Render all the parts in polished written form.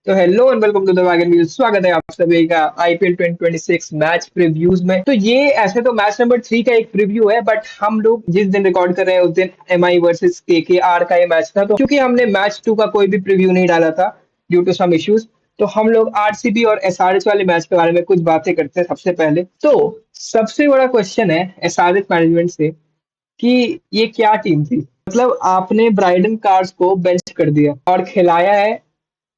तो hello and welcome to the wagon wheel. स्वागत है आप सभी का आईपीएल 2026 मैच प्रीव्यूज में। तो ये ऐसे तो मैच नंबर 3 का एक प्रीव्यू है, बट हम लोग जिस दिन रिकॉर्ड कर रहे हैं उस दिन एमआई वर्सेस केकेआर का ये मैच था। तो क्योंकि हमने मैच 2 का कोई भी प्रीव्यू नहीं डाला था ड्यू टू सम इश्यूज, तो हम लोग आरसीबी और एसआरएच वाले मैच के बारे में कुछ बातें करते हैं। सबसे पहले तो सबसे बड़ा क्वेश्चन है एसआरएच मैनेजमेंट से कि ये क्या टीम थी। मतलब आपने ब्राइडन कार्स को बेंच कर दिया और खिलाया है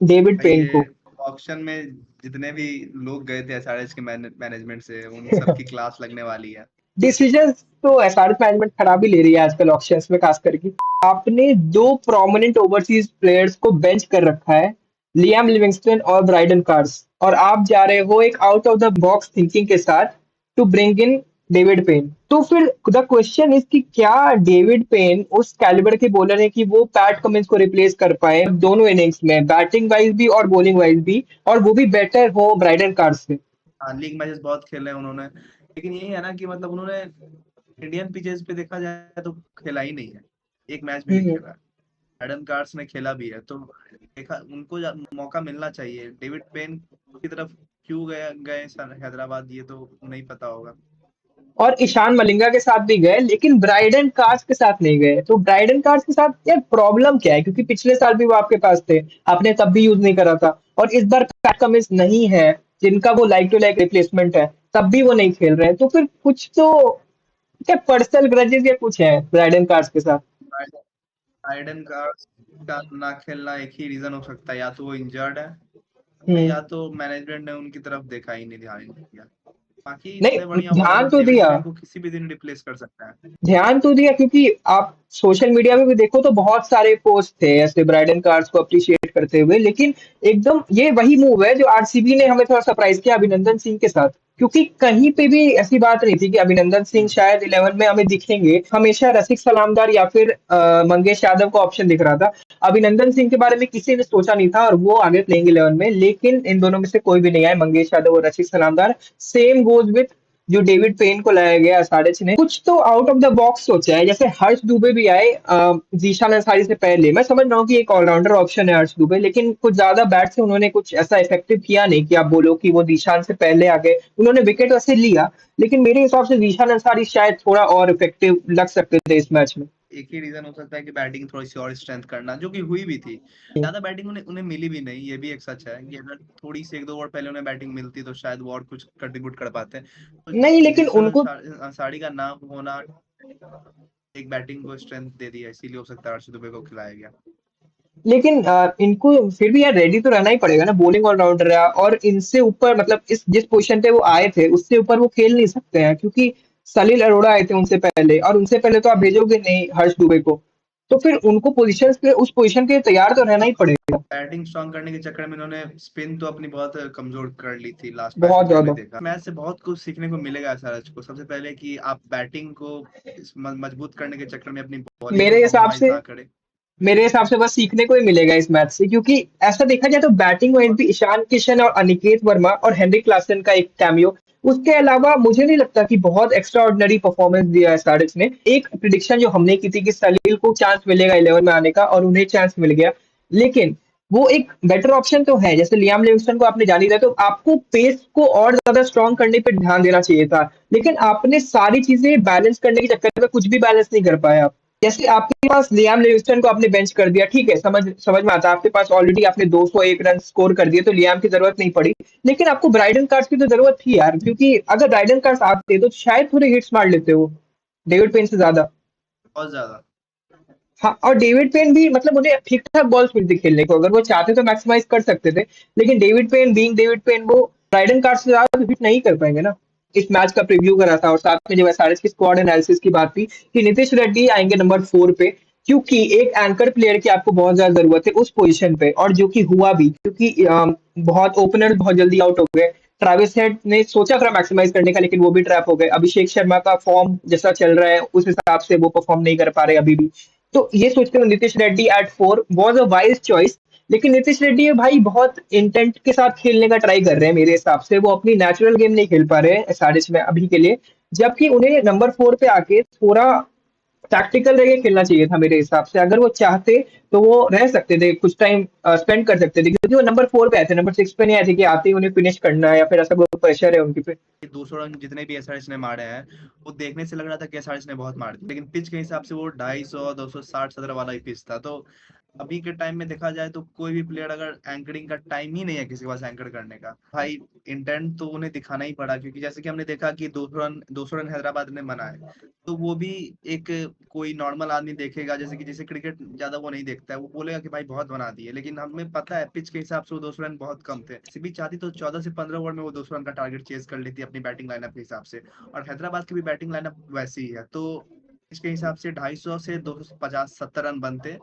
डेविड भाई पेन ये को। ऑक्शन में जितने भी लोग गए थे एसआरएच के मैनेजमेंट से उन सबकी क्लास लगने वाली है। डिसीजन तो एसआरएच मैनेजमेंट खराब ही ले रही है आजकल ऑक्शंस में, खास करके आपने दो प्रोमिनेंट ओवरसीज प्लेयर्स को बेंच कर रखा है, लियाम लिविंगस्टन और ब्राइडन कार्स, और आप जा रहे हो एक out of the box thinking के साथ to bring in David Payne. तो फिर द क्वेश्चन इज कि क्या डेविड पेन उस कैलिबर के बॉलर है कि वो पैट कमिंस को रिप्लेस कर पाए दोनों इनिंग्स में, बैटिंग वाइज भी और बॉलिंग वाइज भी, और वो भी बेटर हो ब्राइडन कार्स से। हाँ, लीग मैचेस बहुत खेले हैं उन्होंने, लेकिन यही है ना कि मतलब उन्होंने इंडियन पिचेस पे देखा जाए तो खेला ही नहीं है, एक मैच भी नहीं हम्म। खेला। एडम कार्स ने खेला भी है तो देखा उनको मौका मिलना चाहिए। डेविड पेन की तरफ क्यों गए हैदराबाद, ये तो नहीं पता होगा। और ईशान मलिंगा के साथ भी गए, लेकिन ब्राइडन कार्स के साथ नहीं गए। तो ब्राइडन कार्स के साथ यार प्रॉब्लम क्या है? क्योंकि पिछले साल भी वो आपके पास थे, आपने तब भी यूज नहीं करा था, और इस बार पैट कमिंस नहीं है जिनका वो लाइक टू लाइक रिप्लेसमेंट है, तब भी वो नहीं खेल रहे हैं। तो फिर कुछ तो क्या पर्सनल ग्रजेस या कुछ है ब्राइडन कार्स के साथ? ब्राइडन कार्स का ना खेलना एक ही रीजन हो सकता है, या तो वो इंजर्ड है हम्म। या तो मैनेजमेंट ने उनकी तरफ देखा ही नहीं, ध्यान ही नहीं दिया। बाकी नहीं, इतने बढ़िया बॉलर ध्यान तो डेविड दिया, पेन को किसी भी दिन रिप्लेस कर सकता है। ध्यान तो दिया, क्योंकि आप सोशल मीडिया में भी देखो तो बहुत सारे पोस्ट थे ऐसे ब्राइडन कार्ड्स को अप्रिशिएट करते हुए। लेकिन एकदम ये वही मूव है जो आरसीबी ने हमें थोड़ा सरप्राइज किया अभिनंदन सिंह के साथ, क्योंकि कहीं पे भी ऐसी बात नहीं थी कि अभिनंदन सिंह शायद 11 में हमें दिखेंगे। हमेशा रसिक सलामदार या फिर मंगेश यादव का ऑप्शन दिख रहा था। अभिनंदन सिंह के बारे में किसी ने सोचा नहीं था और वो आगे प्लेइंग 11 में, लेकिन इन दोनों में से कोई भी नहीं आए, मंगेश यादव और रसिक सलामदार। सेम गोज विथ जो डेविड पेन को लाया गया एसआरएच ने। कुछ तो आउट ऑफ द बॉक्स सोचा है, जैसे हर्ष दुबे भी आए जीशान अंसारी से पहले। मैं समझ रहा हूँ कि एक ऑलराउंडर ऑप्शन है हर्ष दुबे, लेकिन कुछ ज्यादा बैट से उन्होंने कुछ ऐसा इफेक्टिव किया नहीं कि आप बोलो कि वो जीशान से पहले आ गए। उन्होंने विकेट वैसे लिया, लेकिन मेरे हिसाब से जीशान अंसारी शायद थोड़ा और इफेक्टिव लग सकते थे इस मैच में। एक ही रीजन हो सकता है कि बैटिंग थोड़ी सी और स्ट्रेंथ करना, जो कि हुई भी थी। ज्यादा बैटिंग उन्हें उन्हें मिली भी नहीं, ये भी एक सच है कि अगर थोड़ी सी एक दो ओवर पहले उन्हें बैटिंग मिलती तो शायद वो और कुछ कंट्रीब्यूट कर पाते। तो नहीं, लेकिन जीसन उनको, अंसारी का नाम होना एक बैटिंग को स्ट्रेंथ दे दिया, इसीलिए हो सकता है हर्ष दुबे को खिलाया गया। लेकिन इनको फिर भी यार रेडी तो रहना ही पड़ेगा ना, बॉलिंग ऑलराउंडर है, और इनसे ऊपर मतलब इस जिस पोजीशन पे वो आए थे उससे ऊपर वो खेल नहीं सकते हैं, क्योंकि सलील अरोड़ा आए थे उनसे पहले, और उनसे पहले तो आप भेजोगे नहीं हर्ष दुबे को। तो फिर उनको पोजीशन पे, उस पोजीशन के तैयार तो रहना ही पड़ेगा। बैटिंग स्ट्रॉन्ग करने के चक्कर में इन्होंने स्पिन तो अपनी बहुत कमजोर कर ली थी लास्ट मैच बहुत में, जो भी ज्यादा। देखा। मैच से बहुत कुछ सीखने को मिलेगा एसआरएच को। सबसे पहले कि आप बैटिंग को मजबूत करने के चक्कर में अपनी बॉलिंग को मेरे हिसाब कॉम्प्रोमाइज से ना करें। मेरे हिसाब से बस सीखने को ही मिलेगा इस मैच से, क्योंकि ऐसा देखा जाए तो बैटिंग वाइज भी ईशान किशन और अनिकेत वर्मा और हेनरी क्लासन का एक कैमियो, उसके अलावा मुझे नहीं लगता कि बहुत एक्स्ट्रा ऑर्डिनरी परफॉर्मेंस दिया है सारिस ने। एक प्रिडिक्शन जो हमने की थी कि सलील को चांस मिलेगा 11 में आने का, और उन्हें चांस मिल गया, लेकिन वो एक बेटर ऑप्शन तो है। जैसे लियाम लिविंगस्टन को आपने जान ही दिया, तो आपको पेस को और ज्यादा स्ट्रॉन्ग करने पर ध्यान देना चाहिए था, लेकिन आपने सारी चीजें बैलेंस करने के चक्कर में कुछ भी बैलेंस नहीं कर पाया आप। जैसे आपके पास लियाम लिविंगस्टन को आपने बेंच कर दिया, ठीक है, समझ समझ में आता है, आपके पास ऑलरेडी आपने 201 रन स्कोर कर दिए तो लियाम की जरूरत नहीं पड़ी। लेकिन आपको ब्राइडन कार्ड्स की तो जरूरत थी यार, क्योंकि अगर ब्राइडन कार्ड्स आते तो शायद थोड़े हिट्स मार लेते हो डेविड पेन से ज्यादा। बहुत ज्यादा। हाँ, और डेविड पेन भी मतलब उन्हें ठीक ठाक बॉल्स मिलती खेलने को, अगर वो चाहते तो मैक्सिमाइज कर सकते थे। लेकिन David Payne being David Payne, वो ब्राइडन कार्ड से ज्यादा हिट नहीं कर पाएंगे ना। इस मैच का प्रीव्यू करा था, और साथ में जब एसआरएच की स्क्वाड एनालिसिस की बात थी कि नीतीश रेड्डी आएंगे नंबर 4 पे, क्योंकि एक एंकर प्लेयर की आपको बहुत ज्यादा जरूरत है उस पोजीशन पे, और जो कि हुआ भी, क्योंकि बहुत ओपनर बहुत जल्दी आउट हो गए। ट्रेविस हेड ने सोचा था मैक्सिमाइज करने का, लेकिन वो भी ट्रैप हो गए। अभिषेक शर्मा का फॉर्म जैसा चल रहा है उस हिसाब से वो परफॉर्म नहीं कर पा रहे अभी भी। तो ये सोचते हुए Nitish Reddy at 4 was a wise choice. लेकिन नीतीश रेड्डी भाई बहुत इंटेंट के साथ खेलने का ट्राई कर रहे हैं, मेरे हिसाब से वो अपनी नेचुरल गेम नहीं खेल पा रहे हैं एसआरएच में अभी के लिए। जबकि उन्हें नंबर 4 पे आके थोड़ा टैक्टिकल रह के खेलना चाहिए था मेरे हिसाब से। अगर वो चाहते तो वो रह सकते थे, कुछ टाइम स्पेंड कर सकते थे, क्योंकि वो नंबर 4 पे आए थे, नंबर 6 पे नहीं आए थे कि आते ही उन्हें फिनिश करना है या फिर ऐसा कोई प्रेशर है उनके पे। 200 रन जितने भी एसआरएच ने मारे हैं, वो देखने से लग रहा था कि एसआरएच ने बहुत मार दिए, लेकिन पिच के हिसाब से वो 250 260 17 वाला ही पिच था। तो अभी के टाइम में देखा जाए तो कोई भी प्लेयर अगर एंकरिंग का टाइम ही नहीं है किसी के पास एंकर करने का, भाई इंटेंट तो उन्हें दिखाना ही पड़ा, क्योंकि जैसे कि हमने देखा कि 200 रन हैदराबाद ने बनाए, तो वो भी एक कोई नॉर्मल आदमी देखेगा, जैसे कि जिसे क्रिकेट ज्यादा वो नहीं देखता है, वो बोलेगा कि भाई बहुत बना दिए, लेकिन हमें पता है पिच के हिसाब से वो 200 रन बहुत कम थे। सीबी चाहती तो 14 से 15 ओवर में वो 200 रन का टारगेट चेज कर लेती अपनी बैटिंग लाइनअप के हिसाब से, और हैदराबाद की भी बैटिंग लाइनअप वैसी ही है, तो इसके हिसाब से 250 से 250 70 रन बनते,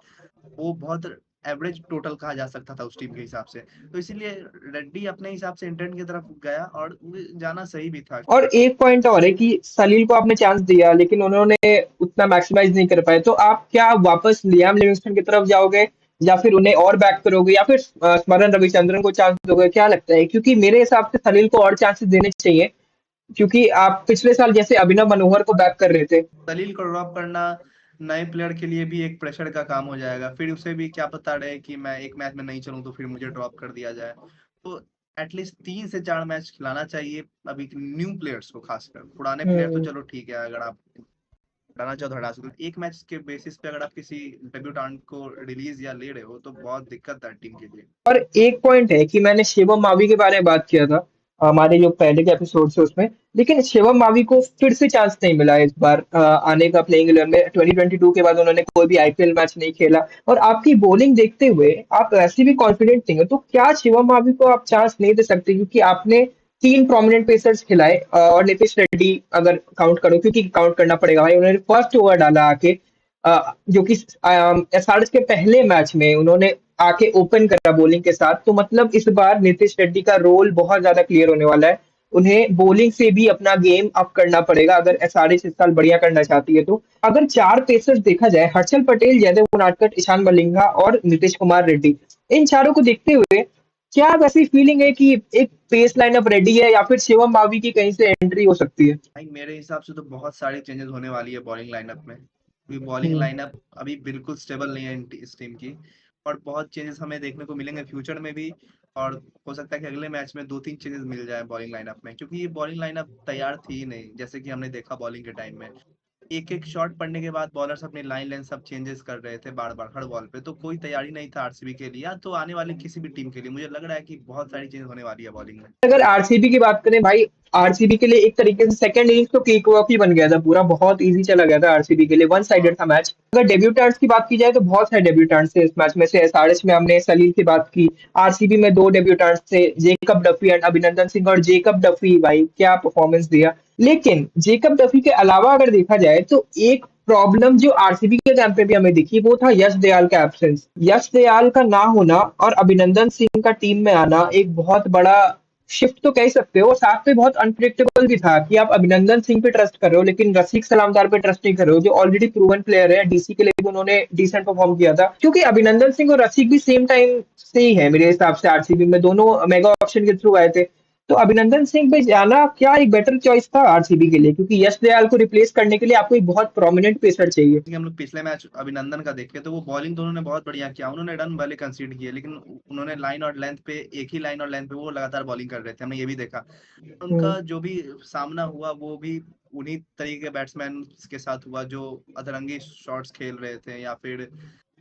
वो बहुत एवरेज टोटल कहा जा सकता था उस टीम के हिसाब से। तो इसीलिए रेड्डी अपने हिसाब से इंटेंट की तरफ गया, और वो जाना सही भी था। और एक पॉइंट और है कि सलील को आपने चांस दिया लेकिन उन्होंने उतना मैक्सिमाइज नहीं कर पाए, तो आप क्या वापस लियाम लिविंगस्टन की तरफ जाओगे या फिर उन्हें और बैक करोगे या फिर स्मरण रविचंद्रन को चांस दोगे, क्या लगता है? क्योंकि मेरे हिसाब से सलील को और चांसेस देने चाहिए, क्योंकि आप पिछले साल जैसे अभिनव मनोहर को बैक कर रहे थे। सलील को ड्रॉप करना नए प्लेयर के लिए भी एक प्रेशर का काम हो जाएगा, फिर उसे भी क्या पता रहे कि मैं एक मैच में नहीं चलूं तो फिर मुझे ड्रॉप कर दिया जाए। तो एटलीस्ट 3 से 4 मैच खिलाना चाहिए अभी न्यू प्लेयर्स को, खासकर पुराने प्लेयर तो हम्म। चलो ठीक है, अगर आप हटाना चाहो तो हटा सकते हो, एक मैच के बेसिस पे अगर आप किसी डेब्यूटेंट को रिलीज या ले रहे हो तो बहुत दिक्कत है टीम के लिए। और एक पॉइंट है कि मैंने शिवम मावी के बारे में बात किया था हमारे जो पहले के एपिसोड से उसमें, लेकिन शिवम मावी को फिर से चांस नहीं मिला इस बार आने का प्लेइंग 11 में। 2022 के बाद उन्होंने कोई भी आईपीएल मैच नहीं खेला, और आपकी बॉलिंग देखते हुए आप वैसे भी कॉन्फिडेंट नहीं हो, तो क्या शिवम मावी को आप चांस नहीं दे सकते? क्योंकि आपने 3 प्रोमिनेंट पेसर्स खिलाए, और नीतीश रेड्डी अगर काउंट करो, क्योंकि काउंट करना पड़ेगा भाई, उन्होंने फर्स्ट ओवर डाला आके, जो कि एसआरएच के पहले मैच में उन्होंने आके ओपन करा बॉलिंग के साथ। तो मतलब इस बार नीतीश रेड्डी का रोल बहुत ज्यादा क्लियर होने वाला है, उन्हें बॉलिंग से भी अपना गेम अप करना पड़ेगा अगर एसआरएच इस साल बढ़िया करना चाहती है। तो अगर 4 पेसर्स देखा जाए, हर्षल पटेल, जयदेव उनादकट, ईशान मलिंगा और नीतीश कुमार रेड्डी, इन चारों को देखते हुए क्या वैसी फीलिंग है कि एक पेस लाइनअप रेडी है या फिर शिवम मावी की कहीं से एंट्री हो सकती है? भाई मेरे हिसाब से तो बहुत सारी चेंजेस होने वाली है बॉलिंग लाइनअप में, क्योंकि बॉलिंग हम्म। लाइनअप अभी बिल्कुल स्टेबल नहीं है इस टीम की, और बहुत चेंजेस हमें देखने को मिलेंगे फ्यूचर में भी, और हो सकता है कि अगले मैच में 2-3 चेंजेस मिल जाए बॉलिंग लाइनअप में, क्योंकि ये बॉलिंग लाइनअप तैयार थी ही नहीं, जैसे कि हमने देखा बॉलिंग के टाइम में एक एक शॉट पड़ने के बाद बॉलर्स अपनी लाइन लेंथ सब चेंजेस कर रहे थे बार बार हर बॉल पे, तो कोई तैयारी नहीं था आरसीबी के लिए या तो आने वाले किसी भी टीम के लिए। मुझे लग रहा है कि बहुत सारी चेंज होने वाली है बॉलिंग में। अगर आरसीबी की बात करें भाई, आरसीबी के लिए एक तरीके से सेकंड इनिंग्स तो केक वॉक ही बन गया था पूरा, बहुत इजी चला गया था आरसीबी के लिए, वन साइडेड था मैच। अगर डेब्यूटेंट्स की बात की जाए तो बहुत सारे डेब्यूटेंट्स थे इस मैच में से। एसआरएच में हमने सलील की बात की, आरसीबी में 2 डेब्यूटेंट्स थे, जेकब डफी एंड अभिनंदन सिंह। और जेकब डफी भाई क्या परफॉर्मेंस दिया! लेकिन जेकब डफी के अलावा अगर देखा जाए तो एक प्रॉब्लम जो आरसीबी के कैंप पे भी हमें दिखी, वो था यश दयाल का एब्सेंस। यश दयाल का ना होना और अभिनंदन सिंह का टीम में आना एक बहुत बड़ा शिफ्ट तो कह सकते हो, साथ में बहुत अनप्रिडिक्टेबल भी था कि आप अभिनंदन सिंह पे ट्रस्ट कर रहे हो लेकिन रसिक सलामदार पे ट्रस्ट नहीं कर रहे हो, जो ऑलरेडी प्रूवन प्लेयर है। डीसी के लिए भी उन्होंने डिसेंट परफॉर्म किया था, क्योंकि अभिनंदन सिंह और रसिक भी सेम टाइम से ही है मेरे हिसाब से आरसीबी में, दोनों मेगा ऑप्शन के थ्रू आए थे। तो अभिनंदन सिंह पे जाना क्या एक बेटर चॉइस था आरसीबी के लिए? क्योंकि यश दयाल को रिप्लेस करने के लिए आपको एक बहुत प्रोमिनेंट पेसर चाहिए। कि हम लोग पिछले मैच अभिनंदन का देखे तो वो बॉलिंग दोनों ने बहुत बढ़िया किया, उन्होंने रन भले कंसीड किए, लेकिन उन्होंने लाइन और लेंथ पे एक ही लाइन और लेंथ पे वो लगातार बॉलिंग कर रहे थे, हमने ये भी देखा। हम्म। उनका जो भी सामना हुआ वो भी उन्हीं तरीके के बैट्समैन के साथ हुआ जो अतरंगी शॉट्स खेल रहे थे या फिर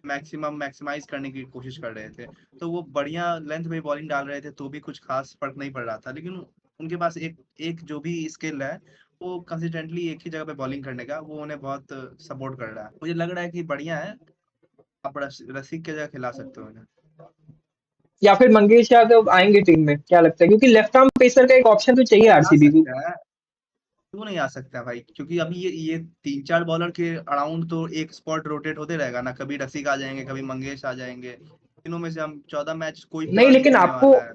मैक्सिमाइज करने की कोशिश कर रहे थे, तो वो बढ़िया लेंथ में बॉलिंग डाल रहे थे तो भी कुछ खास फर्क नहीं पड़ रहा था, लेकिन उनके पास एक एक जो भी स्किल है वो कंसिस्टेंटली एक ही जगह पे बॉलिंग करने का, वो उन्हें बहुत सपोर्ट कर रहा है। मुझे लग रहा है कि बढ़िया है, आप रसिक की जगह खिला सकते हो इन्हें। या फिर मंगेश यादव आएंगे टीम में, क्या लगता है? क्योंकि लेफ्ट आर्म पेसर का एक ऑप्शन तो चाहिए आ आरसीबी को। सकता है, क्यों नहीं आ सकता है भाई, क्योंकि अभी ये 3-4 बॉलर के अराउंड तो एक स्पॉट रोटेट होते रहेगा ना, कभी रसिक आ जाएंगे कभी मंगेश आ जाएंगे, तीनों में से हम 14 मैच कोई नहीं, पूरा नहीं लेकिन करने आपको वाला है।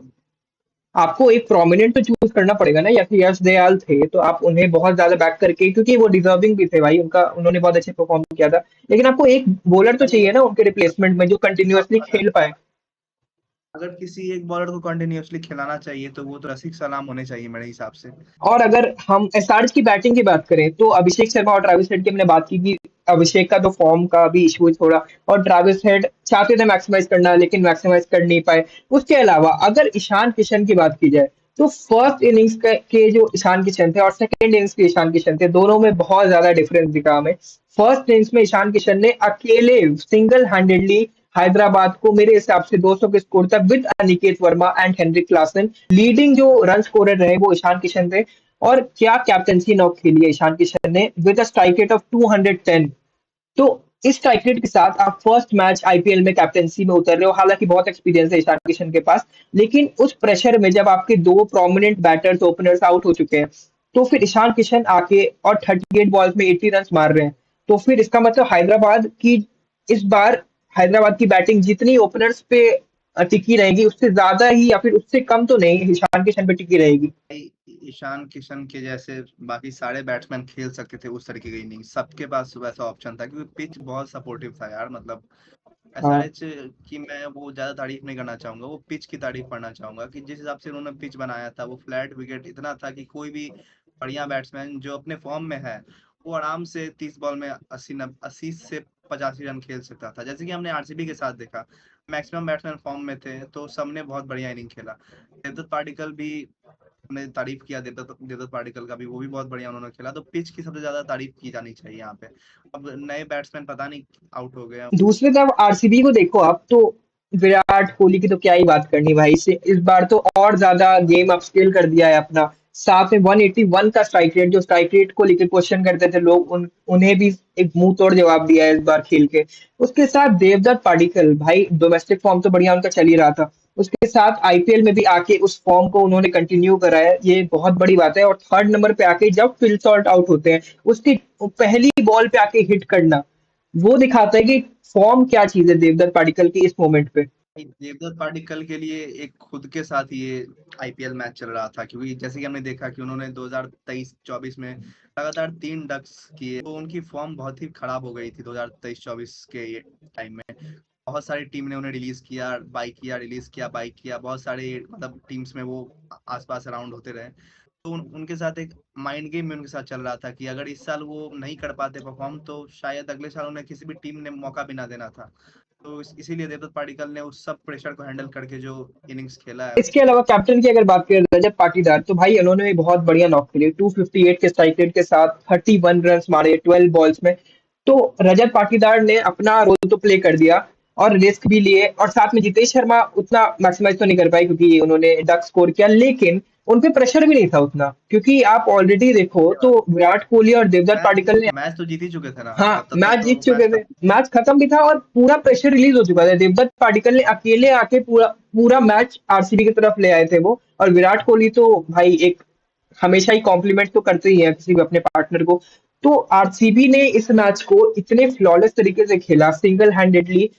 आपको एक प्रोमिनेंट तो चूज करना पड़ेगा ना, या फिर यश दयाल थे तो आप उन्हें बहुत ज्यादा बैक करके, क्योंकि वो डिजर्विंग भी थे भाई, उनका उन्होंने बहुत अच्छे परफॉर्म किया था, लेकिन आपको एक बॉलर तो भाई चाहिए ना उनके रिप्लेसमेंट में जो कंटिन्यूअसली खेल पाए। अगर किसी एक बॉलर को कंटिन्यूअसली खिलाना चाहिए तो वो तो रसिक सलाम होने चाहिए मेरे हिसाब से। और अगर हम एसआरएच की बैटिंग की बात करें तो अभिषेक शर्मा और ट्रेविस हेड की हमने बात की कि अभिषेक का तो फॉर्म का भी इशू है थोड़ा, और ट्रेविस हेड चाहते थे मैक्सिमाइज करना लेकिन मैक्सिमाइज कर नहीं पाए। उसके अलावा अगर ईशान किशन की बात की जाए तो फर्स्ट इनिंग्स के जो ईशान किशन थे और सेकंड इनिंग्स के ईशान किशन थे, दोनों में बहुत ज्यादा डिफरेंस दिखा हमें। फर्स्ट इनिंग्स में ईशान किशन ने अकेले सिंगल हैंडेडली हैदराबाद को मेरे हिसाब से 200 के स्कोर तक with Aniket Varma and Heinrich Klaasen, leading जो रन स्कोरर रहे वो ईशान किशन थे। और क्या कैप्टनसी नॉक खेली है ईशान किशन ने with a strike rate of 210। तो इस स्ट्राइक रेट के साथ आप फर्स्ट मैच आईपीएल में कैप्टनसी में उतर रहे हो, हालांकि बहुत एक्सपीरियंस है ईशान किशन के पास, लेकिन उस प्रेशर में जब आपके दो प्रोमिनेंट बैटर्स ओपनर्स आउट हो चुके हैं, तो फिर ईशान किशन आके और 38 बॉल्स में 80 रन मार रहे हैं। तो फिर इसका मतलब हैदराबाद की इस बार हैदराबाद की बैटिंग जितनी ओपनर्स पे टिकी रहेगी उससे ज्यादा ही या फिर उससे कम तो नहीं ईशान किशन पे टिकी रहेगी। ईशान किशन के जैसे बाकी सारे बैट्समैन खेल सकते थे उस तरीके की इनिंग, सबके पास वैसा ऑप्शन था क्योंकि पिच बहुत सपोर्टिव था यार। मतलब हाँ, एसआरएच की मैं वो ज्यादा तारीफ नहीं करना चाहूंगा, वो पिच की तारीफ करना चाहूंगा कि जिस हिसाब से उन्होंने पिच बनाया था, वो फ्लैट विकेट इतना था कि कोई भी बढ़िया बैट्समैन जो अपने फॉर्म में है वो आराम से 30 बॉल में 80 से 85 रन खेल सकता था, जैसे कि हमने आरसीबी के साथ देखा। मैक्सिमम बैट्समैन फॉर्म में थे तो सबने बहुत बढ़िया इनिंग खेला। देवदत्त पाडिक्कल भी, हमने तारीफ किया देवदत्त देवदत्त पाडिक्कल का भी, वो भी बहुत बढ़िया उन्होंने खेला। तो पिच की सबसे ज्यादा तारीफ की जानी चाहिए यहाँ पे। अब नए बैट्समैन पता नहीं आउट हो गए। दूसरी तरफ आरसीबी को देखो आप तो विराट कोहली की तो क्या ही बात करनी भाई से, इस बार तो और ज्यादा गेम अपस्केल कर दिया है अपना। साथ में 181 का स्ट्राइक रेट, जो स्ट्राइक रेट को लेकर क्वेश्चन करते थे लोग, उन्हें भी एक मुंह तोड़ जवाब दिया है इस बार खेल के। उसके साथ देवदत्त पाडिक्कल भाई, डोमेस्टिक फॉर्म तो बढ़िया उनका चल ही रहा था, उसके साथ आईपीएल में भी आके उस फॉर्म को उन्होंने कंटिन्यू करा है, ये बहुत बड़ी बात है। और थर्ड नंबर पे आके जब फिल सॉल्ट आउट होते हैं, उसकी पहली बॉल पे आके हिट करना, वो दिखाता है कि फॉर्म क्या चीज है देवदत्त पाडिक्कल की इस मोमेंट पे। देवदत्त पाडिक्कल के लिए एक खुद के साथ ये आईपीएल मैच चल रहा था, क्योंकि जैसे कि हमने देखा कि उन्होंने 2023-24 में लगातार 3 डक्स किए, तो उनकी फॉर्म बहुत ही खराब हो गई थी 2023-24 के ये टाइम में। बहुत सारी टीम ने उन्हें रिलीज किया, बाई किया, रिलीज किया, बाई किया, बहुत सारे मतलब टीम्स में वो आसपास अराउंड होते रहे। तो उनके साथ एक माइंड गेम में उनके साथ चल रहा था कि अगर इस साल वो नहीं कर पाते परफॉर्म तो शायद अगले साल उन्हें किसी भी टीम ने मौका भी ना देना था। तो इसीलिए देवदत्त पाडिक्कल ने उस सब प्रेशर को हैंडल करके जो इनिंग्स खेला है। इसके अलावा कैप्टन की अगर बात करें रजत पाटीदार, तो भाई उन्होंने भी बहुत बढ़िया नॉक खेले 258 के स्ट्राइक रेट के साथ 31 रन मारे 12 बॉल्स में। तो रजत पाटीदार ने अपना रोल तो प्ले कर दिया और रिस्क भी लिए, और साथ में जितेश शर्मा उतना मैक्सिमाइज तो नहीं कर पाए क्योंकि उन्होंने डक स्कोर किया, लेकिन उन पे प्रेशर भी नहीं था उतना, क्योंकि आप ऑलरेडी देखो तो विराट कोहली और देवदत्त मैच पाडिक्कल ने, मैच तो जीत ही चुके थे ना, हाँ, तब तब तक मैच तो जीत मैच चुके थे, खत्म। मैच खत्म भी था और पूरा प्रेशर रिलीज हो चुका था। देवदत्त पाडिक्कल ने अकेले आके पूरा पूरा मैच आरसीबी की तरफ ले आए थे वो। और विराट कोहली तो भाई एक हमेशा ही कॉम्प्लीमेंट तो करते ही है किसी भी अपने पार्टनर को। तो आरसीबी ने इस मैच को इतने फ्लॉलेस तरीके से खेला, सिंगल हैंडेडली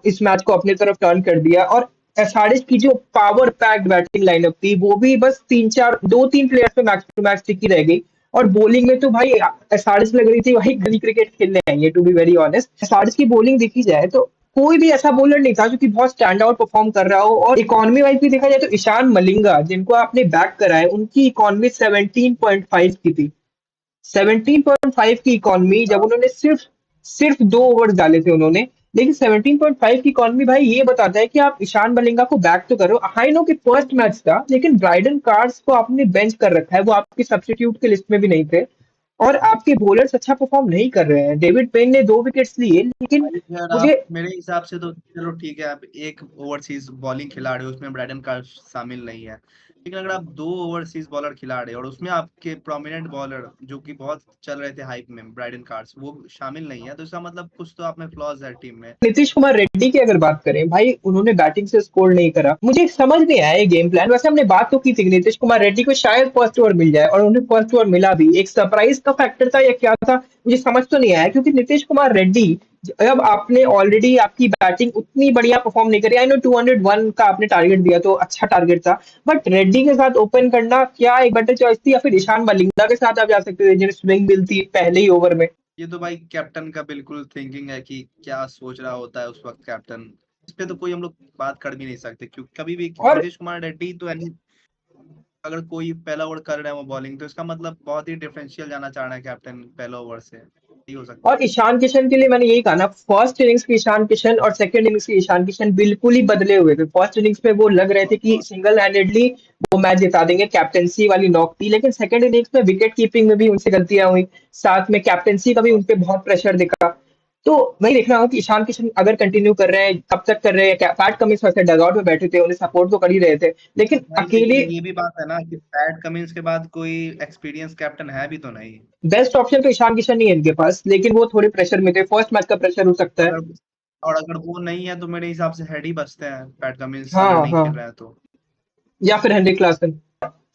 इस मैच को अपने तरफ टर्न कर दिया। और एसआरएच की जो पावर पैक्ड बैटिंग लाइनअप थी वो भी बस तीन चार दो तीन प्लेयर्स पे मैच टू मैच टिकी रह गई। और बॉलिंग में तो भाई एसआरएच लग रही थी भाई गली क्रिकेट खेलने आई है, to be very honest. SRH की बॉलिंग देखी जाए तो कोई भी ऐसा बॉलर नहीं था जो कि बहुत स्टैंड आउट परफॉर्म कर रहा हो। और इकोनॉमी वाइज भी देखा जाए तो ईशान मलिंगा जिनको आपने बैक करा है, उनकी इकोनॉमी 17.5 की थी। 17.5 की इकोनॉमी, जब उन्होंने सिर्फ सिर्फ 2 ओवर डाले थे उन्होंने, लेकिन 17.5 की इकोनॉमी भाई ये बताता है कि आप ईशान मलिंगा को बैक तो करो। आई नो कि फर्स्ट मैच था, लेकिन ब्राइडन कार्ड्स को आपने बेंच कर रखा है, वो आपके सब्स्टिट्यूट के लिस्ट में भी नहीं थे। और आपके बॉलर्स अच्छा परफॉर्म नहीं कर रहे हैं। डेविड पेन ने 2 विकेट्स लिए, लेकिन भाई यार आप मुझे मेरे हिसाब से तो चलो ठीक है, आप एक ओवरसीज बॉलिंग खिलाड़ी हो उसमें ब्राइडन कार्ड शामिल नहीं है, लेकिन अगर आप 2 ओवरसीज बॉलर खिलाड़ी और उसमें आपके प्रोमिनेंट बॉलर जो कि बहुत चल रहे थे हाइप में ब्राइडन कार्ड्स वो शामिल नहीं है, तो इसका मतलब कुछ तो आप में फ्लॉज है टीम में। नीतीश कुमार रेड्डी की अगर बात करें भाई, उन्होंने बैटिंग से स्कोर नहीं करा, मुझे समझ नहीं आया ये गेम प्लान। वैसे हमने बात तो की थी कि नीतीश कुमार रेड्डी को शायद फर्स्ट ओवर मिल जाए, और उन्हें फर्स्ट ओवर मिला भी। एक सरप्राइज का फैक्टर था या क्या था, मुझे समझ तो नहीं आया, क्योंकि नीतीश कुमार रेड्डी, जब आपने ऑलरेडी आपकी बैटिंग उतनी बढ़िया परफॉर्म नहीं करी, आई नो 201 का आपने टारगेट दिया तो अच्छा टारगेट था, बट रेड्डी के साथ ओपन करना क्या एक बेटर चॉइस थी, या फिर ईशान मलिंगा के साथ आप जा सकते थे जिन्हें स्विंग मिलती पहले ही ओवर में। ये तो भाई कैप्टन का बिल्कुल थिंकिंग है कि क्या सोच रहा होता है उस वक्त कैप्टन, इस पे तो कोई हम लोग बात कर भी नहीं सकते क्योंकि कभी भी और नीतीश कुमार रेड्डी तो अगर कोई पहला ओवर कर रहा है वो बॉलिंग तो इसका मतलब बहुत ही डिफरेंशियल जाना चाह रहा है कैप्टन पहला ओवर से। नहीं हो सकता। और ईशान किशन के लिए मैंने यही कहा ना, फर्स्ट इनिंग्स के ईशान किशन और सेकंड इनिंग्स के ईशान किशन बिल्कुल ही बदले हुए थे। फर्स्ट इनिंग्स में वो लग रहे थे कि बहुत सिंगल हैंडेडली वो मैच जिता देंगे, कैप्टेंसी वाली नॉक थी, लेकिन सेकंड इनिंग्स में विकेट कीपिंग में भी उनसे गलतियां हुई, साथ में कैप्टेंसी का भी बहुत उनपे बहुत प्रेशर दिखा। तो वही देख रहा हूँ कि ईशान किशन अगर कंटिन्यू कर रहे हैं, कब तक कर रहे हैं। पैट कमिंस वैसे डगआउट में बैठे थे, उन्हें सपोर्ट तो कर ही रहे थे, लेकिन भाई, अकेले लेकिन ये भी बात है ना कि पैट कमिंस के बाद कोई एक्सपीरियंस कैप्टन है भी तो नहीं। बेस्ट ऑप्शन तो ईशान किशन नहीं है इनके पास, लेकिन वो थोड़े प्रेशर में थे, फर्स्ट मैच का प्रेशर हो सकता है। अगर और अगर वो नहीं है तो मेरे हिसाब से हेड ही बचते हैं, पैट कमिंस अगर हाँ नहीं हाँ, खेल रहे हैं तो। या फिर हेनरिक क्लासन।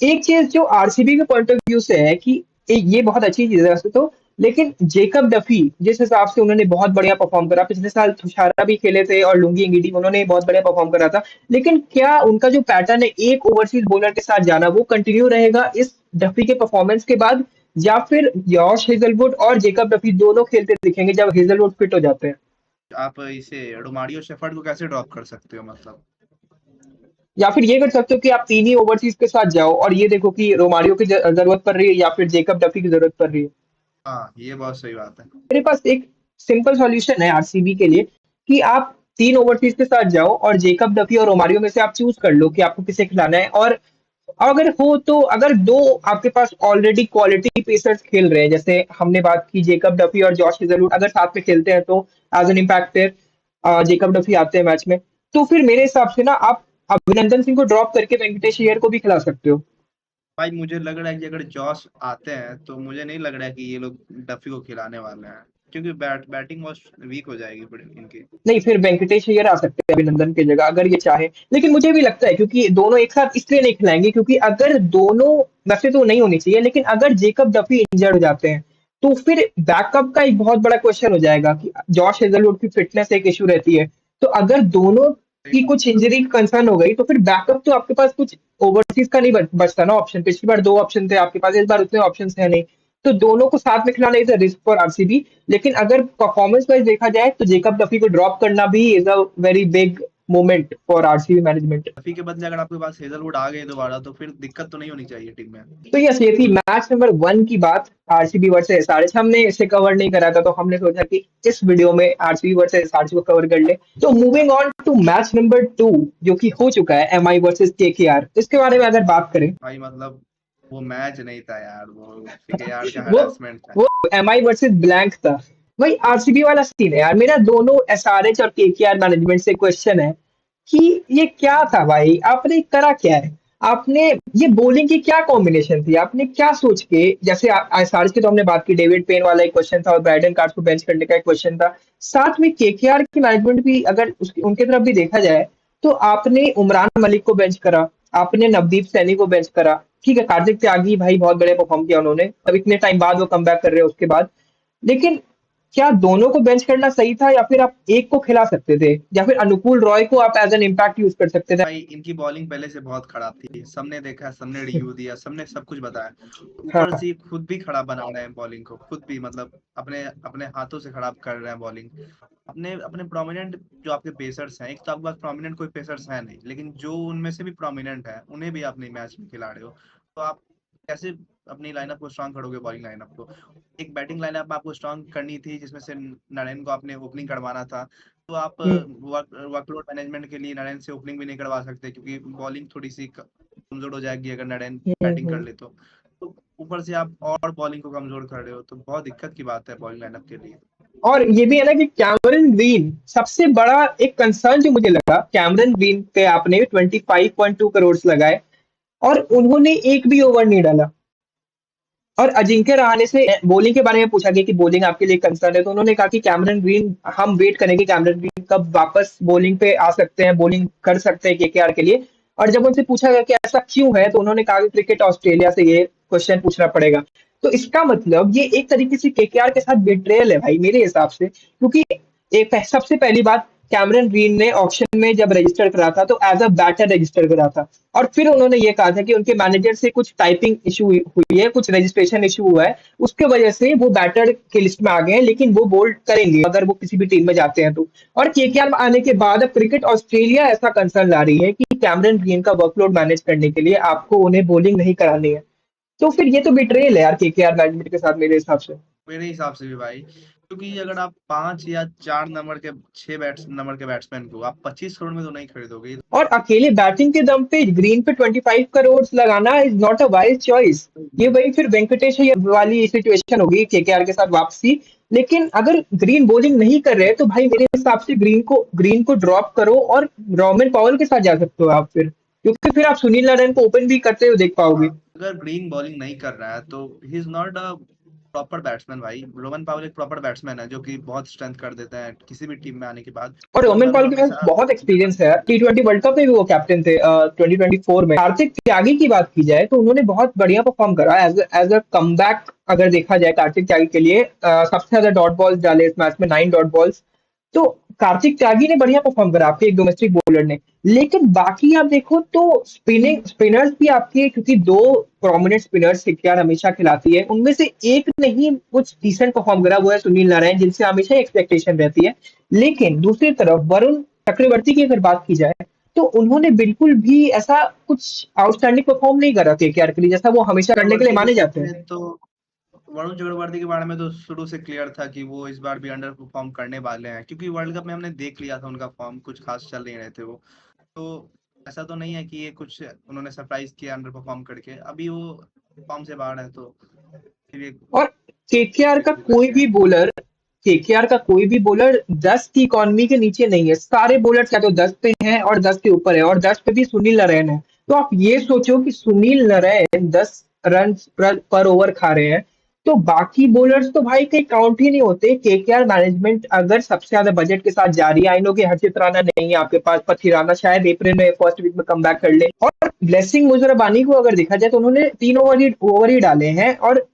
एक चीज जो आरसीबी के पॉइंट ऑफ व्यू से है कि ये बहुत अच्छी चीज है वैसे तो, लेकिन जेकब डफी जिस हिसाब से उन्होंने बहुत बढ़िया परफॉर्म करा, पिछले साल तुषारा भी खेले थे और लुंगी इंगिडी उन्होंने बहुत बढ़िया परफॉर्म करा था, लेकिन क्या उनका जो पैटर्न है एक ओवरसीज बॉलर के साथ जाना वो कंटिन्यू रहेगा इस डफी के परफॉर्मेंस के बाद, या फिर जॉश हेजलवुड और जेकब डफी दोनों खेलते दिखेंगे जब हेजलवुड फिट हो जाते हैं? आप इसे रोमारियो शेफर्ड को कैसे ड्रॉप कर सकते हो मतलब। या फिर ये कर सकते हो कि आप तीन ही ओवरसीज के साथ जाओ और ये देखो कि रोमारियो की जरूरत पड़ रही है या फिर जेकब डफी की जरूरत पड़ रही है। हाँ, ये बहुत सही बात है। मेरे पास एक सिंपल सॉल्यूशन है आरसीबी के लिए कि आप तीन ओवरसीज के साथ जाओ और जेकब डफी और रोमारियो में से आप चूज कर लो कि आपको किसे खिलाना है। और अगर हो तो अगर दो आपके पास ऑलरेडी क्वालिटी पेसर्स खेल रहे हैं, जैसे हमने बात की जेकब डफी और जॉश हेजलवुड अगर साथ में खेलते हैं तो as an impact player Jacob Duffy आते हैं मैच में, तो फिर मेरे हिसाब से ना आप अभिनंदन सिंह को ड्रॉप करके वेंकटेश अय्यर को भी खिला सकते हो। भाई, मुझे लग रहा है कि अगर जॉस आते हैं तो मुझे नहीं लग रहा है कि ये लोग डफी को खिलाने वाले हैं, क्योंकि बैटिंग बहुत वीक हो जाएगी बड़ी इनकी। नहीं, फिर वेंकटेश अय्यर आ सकते हैं अभिनंदन की जगह अगर ये चाहे, लेकिन मुझे भी लगता है क्योंकि दोनों एक साथ इसलिए नहीं खिलाएंगे क्योंकि अगर दोनों, वैसे तो नहीं होनी चाहिए, लेकिन अगर जेकब डफी इंजर्ड हो जाते हैं तो फिर बैकअप का एक बहुत बड़ा क्वेश्चन हो जाएगा कि जॉश हेजलवुड की फिटनेस एक इशू रहती है। तो अगर दोनों सही की बात कुछ इंजरी कंसर्न हो गई तो फिर बैकअप तो आपके पास कुछ ओवरसीज का नहीं बचता ना ऑप्शन। पिछली बार दो ऑप्शन थे आपके पास, इस बार उतने ऑप्शन है नहीं, तो दोनों को साथ में खिलाना is a risk for RCB. लेकिन अगर परफॉर्मेंस वाइज देखा जाए तो जेकब डफी को ड्रॉप करना भी is a very big moment for RCB management. Duffy के बदले अगर आपके पास हेजलवुड आ गए दोबारा तो फिर दिक्कत तो नहीं होनी चाहिए टीम में। तो यस, ये थी मैच नंबर 1 की बात, आरसीबी वर्सेस एसआरएच। हमने इसे कवर नहीं करा था तो हमने सोचा कि इस वीडियो में आरसीबी वर्सेस एसआरएच को कवर कर ले। तो moving on to match number 2 जो कि हो चुका है, एमआई वर्सेस केकेआर, इसके बारे में अगर बात करें। भाई मतलब वो मैच नहीं था यार, वो केकेआर का वो हरासमेंट था। वो एमआई वर्सेस ब्लैंक था। वही आरसीबी वाला सीन है यार। मेरा दोनों एसआरएच और केकेआर मैनेजमेंट से क्वेश्चन है कि ये क्या था भाई, आपने करा क्या है? आपने ये बॉलिंग की क्या कॉम्बिनेशन थी, आपने क्या सोच के, जैसे एसआरएच की तो हमने बात की, डेविड पेन वाला एक क्वेश्चन था और ब्राइडन कार्ड्स को बेंच करने का एक क्वेश्चन था। साथ में केकेआर की मैनेजमेंट भी अगर उनके तरफ भी देखा जाए तो आपने उमरान मलिक को बेंच करा, आपने नवदीप सैनी को बेंच करा। ठीक है, कार्तिक त्यागी भाई बहुत बढ़िया परफॉर्म किया उन्होंने, अब इतने टाइम बाद वो कम बैक कर रहे हैं उसके बाद, लेकिन क्या दोनों को बेंच करना सही था या फिर आप एक को खिला सकते थे, या फिर अनुकूल रॉय को आप एज एन इम्पैक्ट यूज कर सकते थे? भाई, इनकी बॉलिंग पहले से बहुत खराब थी, सबने देखा, सबने रिव्यू दिया, सबने सब कुछ बताया। ऊपर हाँ। से ये खुद भी खराब बना रहे हैं बॉलिंग को, खुद भी मतलब अपने अपने हाथों से खराब कर रहे हैं बॉलिंग। अपने अपने प्रोमिनेंट जो आपके पेसर्स हैं, एक तो आपके पास प्रोमिनेंट कोई पेसर्स है नहीं, लेकिन जो उनमें से भी प्रोमिनेंट है उन्हें भी आप नहीं मैच में खिला रहे हो, तो आप कैसे अपनी लाइनअप को स्ट्रांग करोगे, बॉलिंग लाइनअप को। एक बैटिंग लाइनअप आपको स्ट्रांग करनी थी जिसमें से नरेन को आपने ओपनिंग करवाना था, तो आप हम्म, वर्कलोड मैनेजमेंट के लिए नरेन से ओपनिंग भी नहीं करवा सकते, क्योंकि बॉलिंग थोड़ी सी कमजोर हो जाएगी अगर नरेन बैटिंग कर हम्म। ले तो ऊपर से आप और बॉलिंग को कमजोर कर रहे हो, तो बहुत दिक्कत की बात है बॉलिंग लाइनअप के लिए। और ये भी है ना कि कैमरन ग्रीन सबसे बड़ा एक कंसर्न जो मुझे लगा, कैमरन ग्रीन पे आपने 25.2 करोड़ लगाए और उन्होंने एक भी ओवर नहीं डाला। और अजिंक्य रहाणे से बॉलिंग के बारे में पूछा गया कि बॉलिंग आपके लिए कंसर्न है, तो उन्होंने कहा कि कैमरन ग्रीन, हम वेट करेंगे कैमरन ग्रीन कब वापस बॉलिंग पे आ सकते हैं, बॉलिंग कर सकते हैं केकेआर के लिए। और जब उनसे पूछा गया कि ऐसा क्यों है तो उन्होंने कहा कि क्रिकेट ऑस्ट्रेलिया से ये क्वेश्चन पूछना पड़ेगा। तो इसका मतलब ये एक तरीके से केकेआर के साथ बिट्रेयल है भाई मेरे हिसाब से, क्योंकि एक सबसे पहली बात, कैमरन ग्रीन ने ऑक्शन में जब रजिस्टर करा था तो एज अ बैटर रजिस्टर करा था, और फिर उन्होंने ये कहा था कि उनके मैनेजर से कुछ टाइपिंग इशू हुई है, कुछ रजिस्ट्रेशन इशू हुआ है, उसके वजह से वो बैटर के लिस्ट में आ गए हैं, लेकिन वो बोल्ड करेंगे अगर वो किसी भी टीम में जाते हैं तो। और केकेआर में आने के बाद अब क्रिकेट ऑस्ट्रेलिया ऐसा कंसर्न ला रही है कि कैमरन ग्रीन का वर्कलोड मैनेज करने के लिए आपको उन्हें बॉलिंग नहीं करानी है। तो फिर ये तो बिट्रेल है यार केकेआर मैनेजमेंट के साथ मेरे हिसाब से। मेरे हिसाब से भी भाई, क्योंकि अगर आप 5 या 4 नंबर के 6 नंबर के बैट्समैन को आप 25 करोड़ में तो नहीं खरीदोगे। और अकेले बैटिंग के दम पे ग्रीन पे 25 करोड़ लगाना is not a wise choice. ये वही फिर वेंकटेश अय्यर वाली सिचुएशन होगी केकेआर के साथ वापसी। लेकिन अगर ग्रीन बॉलिंग नहीं कर रहे तो भाई मेरे हिसाब से ग्रीन को ड्रॉप करो और रॉबिन पॉवेल के साथ जा सकते हो आप फिर, क्योंकि फिर आप सुनील नारायण को ओपन भी करते हुए देख पाओगे। अगर ग्रीन बॉलिंग नहीं कर रहा है तो he is not a proper batsman भाई। रोमन पावेल एक प्रॉपर बैट्समैन है जो कि बहुत स्ट्रेंथ कर देता है किसी भी टीम में आने के बाद। और रोमन रोमन पावेल पॉल को के पास हमेशा बहुत एक्सपीरियंस है, T20 वर्ल्ड कप में भी वो कैप्टन थे 2024 में। कार्तिक त्यागी की बात की जाए तो उन्होंने बहुत बढ़िया परफॉर्म करा एज अ कमबैक। अगर देखा जाए कार्तिक त्यागी के लिए सबसे ज्यादा डॉट बॉल्स डाले इस मैच में, 9 डॉट बॉल्स। तो कार्तिक त्यागी ने बढ़िया परफॉर्म करा आपके एक डोमेस्टिक बॉलर ने। लेकिन बाकी आप देखो तो स्पिनर्स भी आपके, क्योंकि दो प्रोमिनेंट स्पिनर्स केकेआर हमेशा खिलाती है, उनमें से एक ने ही कुछ डिसेंट परफॉर्म करा, वो है सुनील नारायण, जिनसे हमेशा एक्सपेक्टेशन रहती है। लेकिन दूसरी तरफ वरुण चक्रवर्ती की अगर बात की जाए तो उन्होंने बिल्कुल भी ऐसा कुछ आउटस्टैंडिंग परफॉर्म नहीं करा केकेआर के लिए, जैसा वो हमेशा करने के लिए चक्रवर्ती के माने जाते बारे हैं। में तो वरुण चक्रवर्ती के बारे में तो शुरू से क्लियर था कि वो इस बार भी अंडर परफॉर्म करने वाले हैं, क्योंकि वर्ल्ड कप में हमने देख लिया था उनका फॉर्म कुछ खास चल नहीं रहे थे वो। तो ऐसा तो नहीं है कि ये कुछ उन्होंने सरप्राइज किया अंडर परफॉर्म करके, अभी वो फॉर्म से बाहर है तो फिर ये और केकेआर का शुरू कोई करते भी हैं। बॉलर केकेआर का कोई भी बॉलर 10 की इकॉनमी के नीचे नहीं है। सारे बॉलर या तो 10 पे हैं और 10 के ऊपर है, और 10 पे भी सुनील नारायण है। तो आप ये सोचो कि सुनील नारायण 10 रन पर ओवर खा रहे हैं, तो बाकी बॉलर्स तो भाई कहीं काउंट ही नहीं होते। केकेआर मैनेजमेंट अगर सबसे ज्यादा बजट के साथ जा रही है, आई नो कि हर्षित राणा नहीं है आपके पास, पर थिराना शायद अप्रैल में फर्स्ट वीक में कम बैक कर ले। और ब्लेसिंग मुजराबानी को अगर देखा जाए तो उन्होंने 3 ओवर ही डाले हैं। और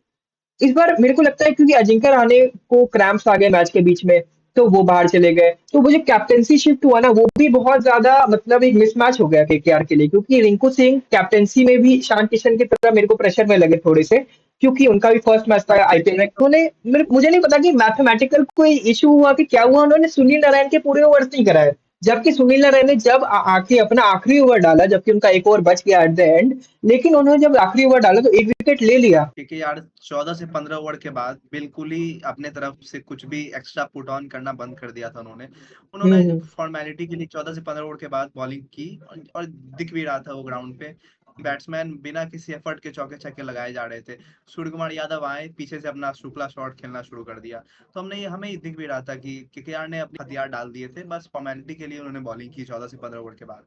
इस बार मेरे को लगता है क्योंकि अजिंक्य रहाणे को क्रैम्प्स आ गए मैच के बीच में, तो वो बाहर चले गए, तो वो जो कैप्टेंसी शिफ्ट हुआ ना, वो भी बहुत ज्यादा मतलब एक मिसमैच हो गया केकेआर के लिए, क्योंकि रिंकू सिंह कैप्टेंसी में भी ईशान किशन की तरह मेरे को प्रेशर में लगे थोड़े से, क्योंकि उनका भी फर्स्ट मैच था आईपीएल में। उन्होंने मुझे नहीं पता कि मैथमेटिकल कोई इशू हुआ कि क्या हुआ, उन्होंने सुनील नारायण के पूरे ओवर्स नहीं कराए। जबकि सुनील नारायण ने जब आके अपना आखिरी ओवर डाला, जबकि उनका एक ओवर बच गया एट द एंड, लेकिन उन्होंने जब आखिरी ओवर डाला तो एक विकेट ले लिया। क्योंकि यार 14 से 15 ओवर के बाद बिल्कुल ही अपने तरफ से कुछ भी एक्स्ट्रा पुट ऑन करना बंद कर दिया था उन्होंने। उन्होंने हम्म। फॉर्मेलिटी के लिए 14 से 15 ओवर के बाद बॉलिंग की, और दिख भी रहा था वो ग्राउंड पे बैट्समैन बिना किसी एफर्ट के चौके छक्के लगाए जा रहे थे। सूर्य कुमार यादव आए पीछे से अपना शुक्ला शॉट खेलना शुरू कर दिया। तो हमें ही दिख भी रहा था कि केकेआर ने अपने हथियार डाल दिए थे, बस फॉर्मेलिटी के लिए उन्होंने बॉलिंग की 14 से 15 ओवर के बाद।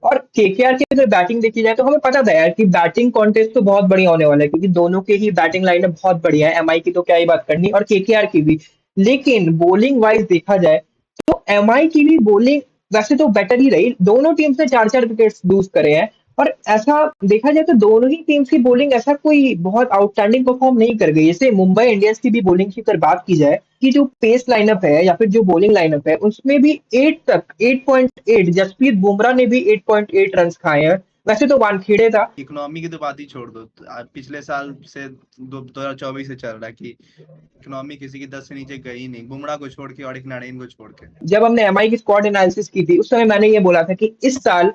और केकेआर की अगर बैटिंग देखी जाए तो हमें पता था यार कि बैटिंग कॉन्टेस्ट तो बहुत बढ़िया होने वाला है, क्योंकि दोनों के ही बैटिंग लाइनअप बहुत बढ़िया है, एमआई की तो क्या ही बात करनी और केकेआर की भी। लेकिन बॉलिंग वाइज देखा जाए तो एमआई की भी बॉलिंग वैसे तो बेटर ही रही, दोनों टीम्स ने 4-4 विकेट्स लूज करे हैं। और ऐसा देखा जाए तो दोनों ही टीम्स की बॉलिंग ऐसा कोई बहुत आउटस्टैंडिंग परफॉर्म नहीं कर गई। जैसे मुंबई इंडियंस की भी बॉलिंग की अगर बात की जाए कि जो पेस लाइनअप है या फिर जो बॉलिंग लाइनअप है, उसमें भी 8.8 जसप्रीत बुमराह ने भी 8.8 रन खाए हैं। वैसे तो वानखेड़े था। इकोनॉमी की तो बात ही छोड़ दो, पिछले साल से 2024 से चल रहा है कि इकोनॉमी किसी की 10 से नीचे गई ही नहीं, बुमराह को छोड़ के और एक नारायण को छोड़ के। जब हमने एमआई की स्क्वाड एनालिसिस की थी उस समय मैंने ये बोला था कि इस साल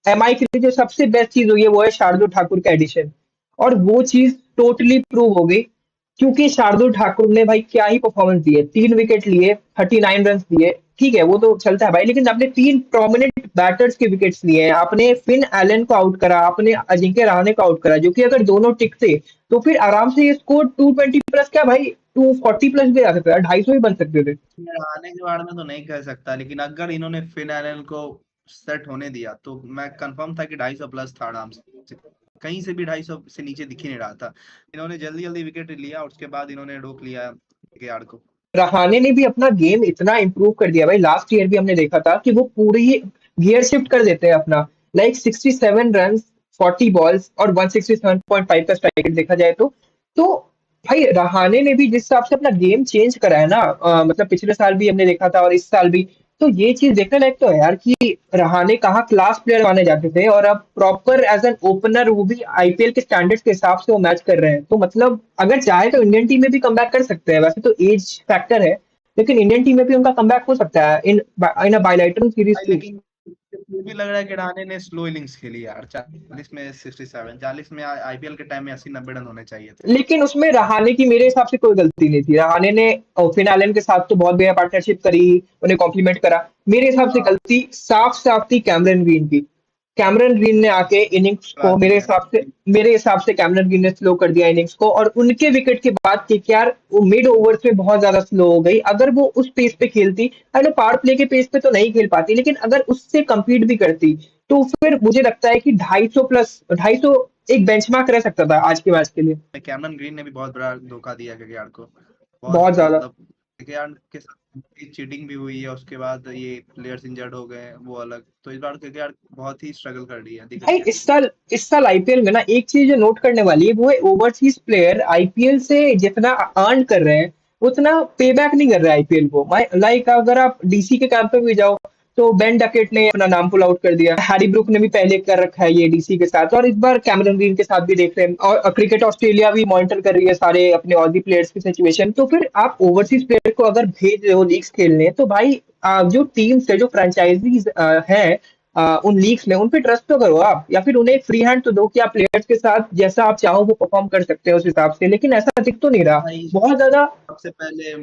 एमआई के लिए जो सबसे बेस्ट चीज हुई है वो है शार्दुल ठाकुर का एडिशन। और वो चीज टोटली प्रूव हो गई, क्योंकि शार्दुल ठाकुर ने भाई क्या ही परफॉर्मेंस दी है। 3 विकेट लिए, 39 रन दिए, ठीक है वो तो चलता है भाई, लेकिन आपने 3 प्रोमिनेंट बैटर्स के विकेट्स लिए हैं, आपने फिन एलन को आउट करा, आपने अजिंक्य रहाणे को आउट करा, जो कि अगर दोनों टिकते तो फिर आराम से ये स्कोर 220 प्लस, क्या भाई 240 प्लस भी आ सकता था, 250 भी बन सकते थे। आने के बारे में तो नहीं कह सकता, लेकिन अगर इन्होंने फिन एलन को सेट होने दिया तो मैं कंफर्म था कि 250 प्लस था आराम से। कहीं से भी 250 से नीचे दिख ही नहीं रहा था। इन्होंने जल्दी जल्दी विकेट लिया और उसके बाद इन्होंने रोक लिया केकेआर को। रहाणे ने भी अपना गेम इतना इंप्रूव कर दिया भाई, लास्ट ईयर भी हमने देखा था कि वो पूरी गियर शिफ्ट कर देते हैं अपना। लाइक 67 रन, 40 बॉल्स और 167.5 का स्ट्राइक रेट देखा जाए तो भाई रहाणे ने भी जिस हिसाब से अपना गेम चेंज करा है ना, मतलब पिछले साल भी हमने देखा था और इस साल भी, तो ये चीज देखने लायक तो है यार कि रहाणे कहाँ क्लास प्लेयर माने जाते थे और अब प्रॉपर एज एन ओपनर, वो भी आईपीएल के स्टैंडर्ड्स के हिसाब से वो मैच कर रहे हैं। तो मतलब अगर चाहे तो इंडियन टीम में भी कम कर सकते हैं, वैसे तो एज फैक्टर है, लेकिन इंडियन टीम में भी उनका कम हो सकता है इन इन अ बायलैटरल सीरीज भाई टू। लेकिन मुझे भी लग रहा है कि रहाणे ने स्लो इनिंग्स खेली यार, 40 में 67, 40 में आईपीएल के टाइम में 80-90 रन होने चाहिए थे। लेकिन उसमें रहाणे की मेरे हिसाब से कोई गलती नहीं थी। रहाणे ने फिन एलन के साथ तो बहुत बढ़िया पार्टनरशिप करी, उन्हें कॉम्प्लीमेंट करा। मेरे हिसाब से हाँ, गलती साफ-साफ थी कैमरन ग्रीन की। कैमरन ग्रीन ने आके इनिंग्स को आती है। मेरे हिसाब से कैमरन ग्रीन ने स्लो कर दिया इनिंग्स को, और उनके विकेट के बाद केकेआर वो मिड ओवर्स में बहुत ज्यादा स्लो हो गई। अगर वो उस पेस पे खेलती, आई नो पावर प्ले के पेस पे तो नहीं खेल पाती, लेकिन अगर उससे compete भी करती, तो फिर मुझे लगता है कि 250 प्लस 250 एक बेंचमार्क रह सकता था आज के मैच के लिए। कैमरन ग्रीन ने भी बहुत बड़ा धोखा दिया केकेआर को, बहुत बहुत ज्यादा। मतलब केकेआर के साथ चीटिंग भी हुई है, उसके बाद ये प्लेयर्स इंजर्ड हो गए हैं, वो अलग। तो इस बार केकेआर बहुत ही स्ट्रगल कर रही है, दिख भाई रही है। इस साल आईपीएल में ना एक चीज जो नोट करने वाली है, वो है ओवरसीज प्लेयर आईपीएल से जितना अर्न कर रहे हैं, उतना पे बैक नहीं कर रहे आईपीएल को। लाइक अगर आप डीसी के कैंप पे भी जाओ, तो बेन डकेट ने अपना नाम पुल आउट कर दिया, हैरी ब्रुक ने भी पहले कर रखा है ये डीसी के साथ, और इस बार कैमरन ग्रीन के साथ भी देख रहे हैं। और क्रिकेट ऑस्ट्रेलिया भी मॉनिटर कर रही है सारे अपने ऑजी प्लेयर्स की सिचुएशन। तो फिर आप ओवरसीज प्लेयर को अगर भेज रहे हो लीग्स खेलने, तो भाई जो टीम्स है, जो फ्रेंचाइजीज है उन लीग्स में, उन पे ट्रस्ट तो करो आप, या फिर उन्हें एक फ्री हैंड तो दो कि आप प्लेयर्स के साथ जैसा आप चाहो वो परफॉर्म कर सकते हो उस हिसाब से। लेकिन ऐसा दिख तो नहीं रहा भाई बहुत ज्यादा। सबसे पहले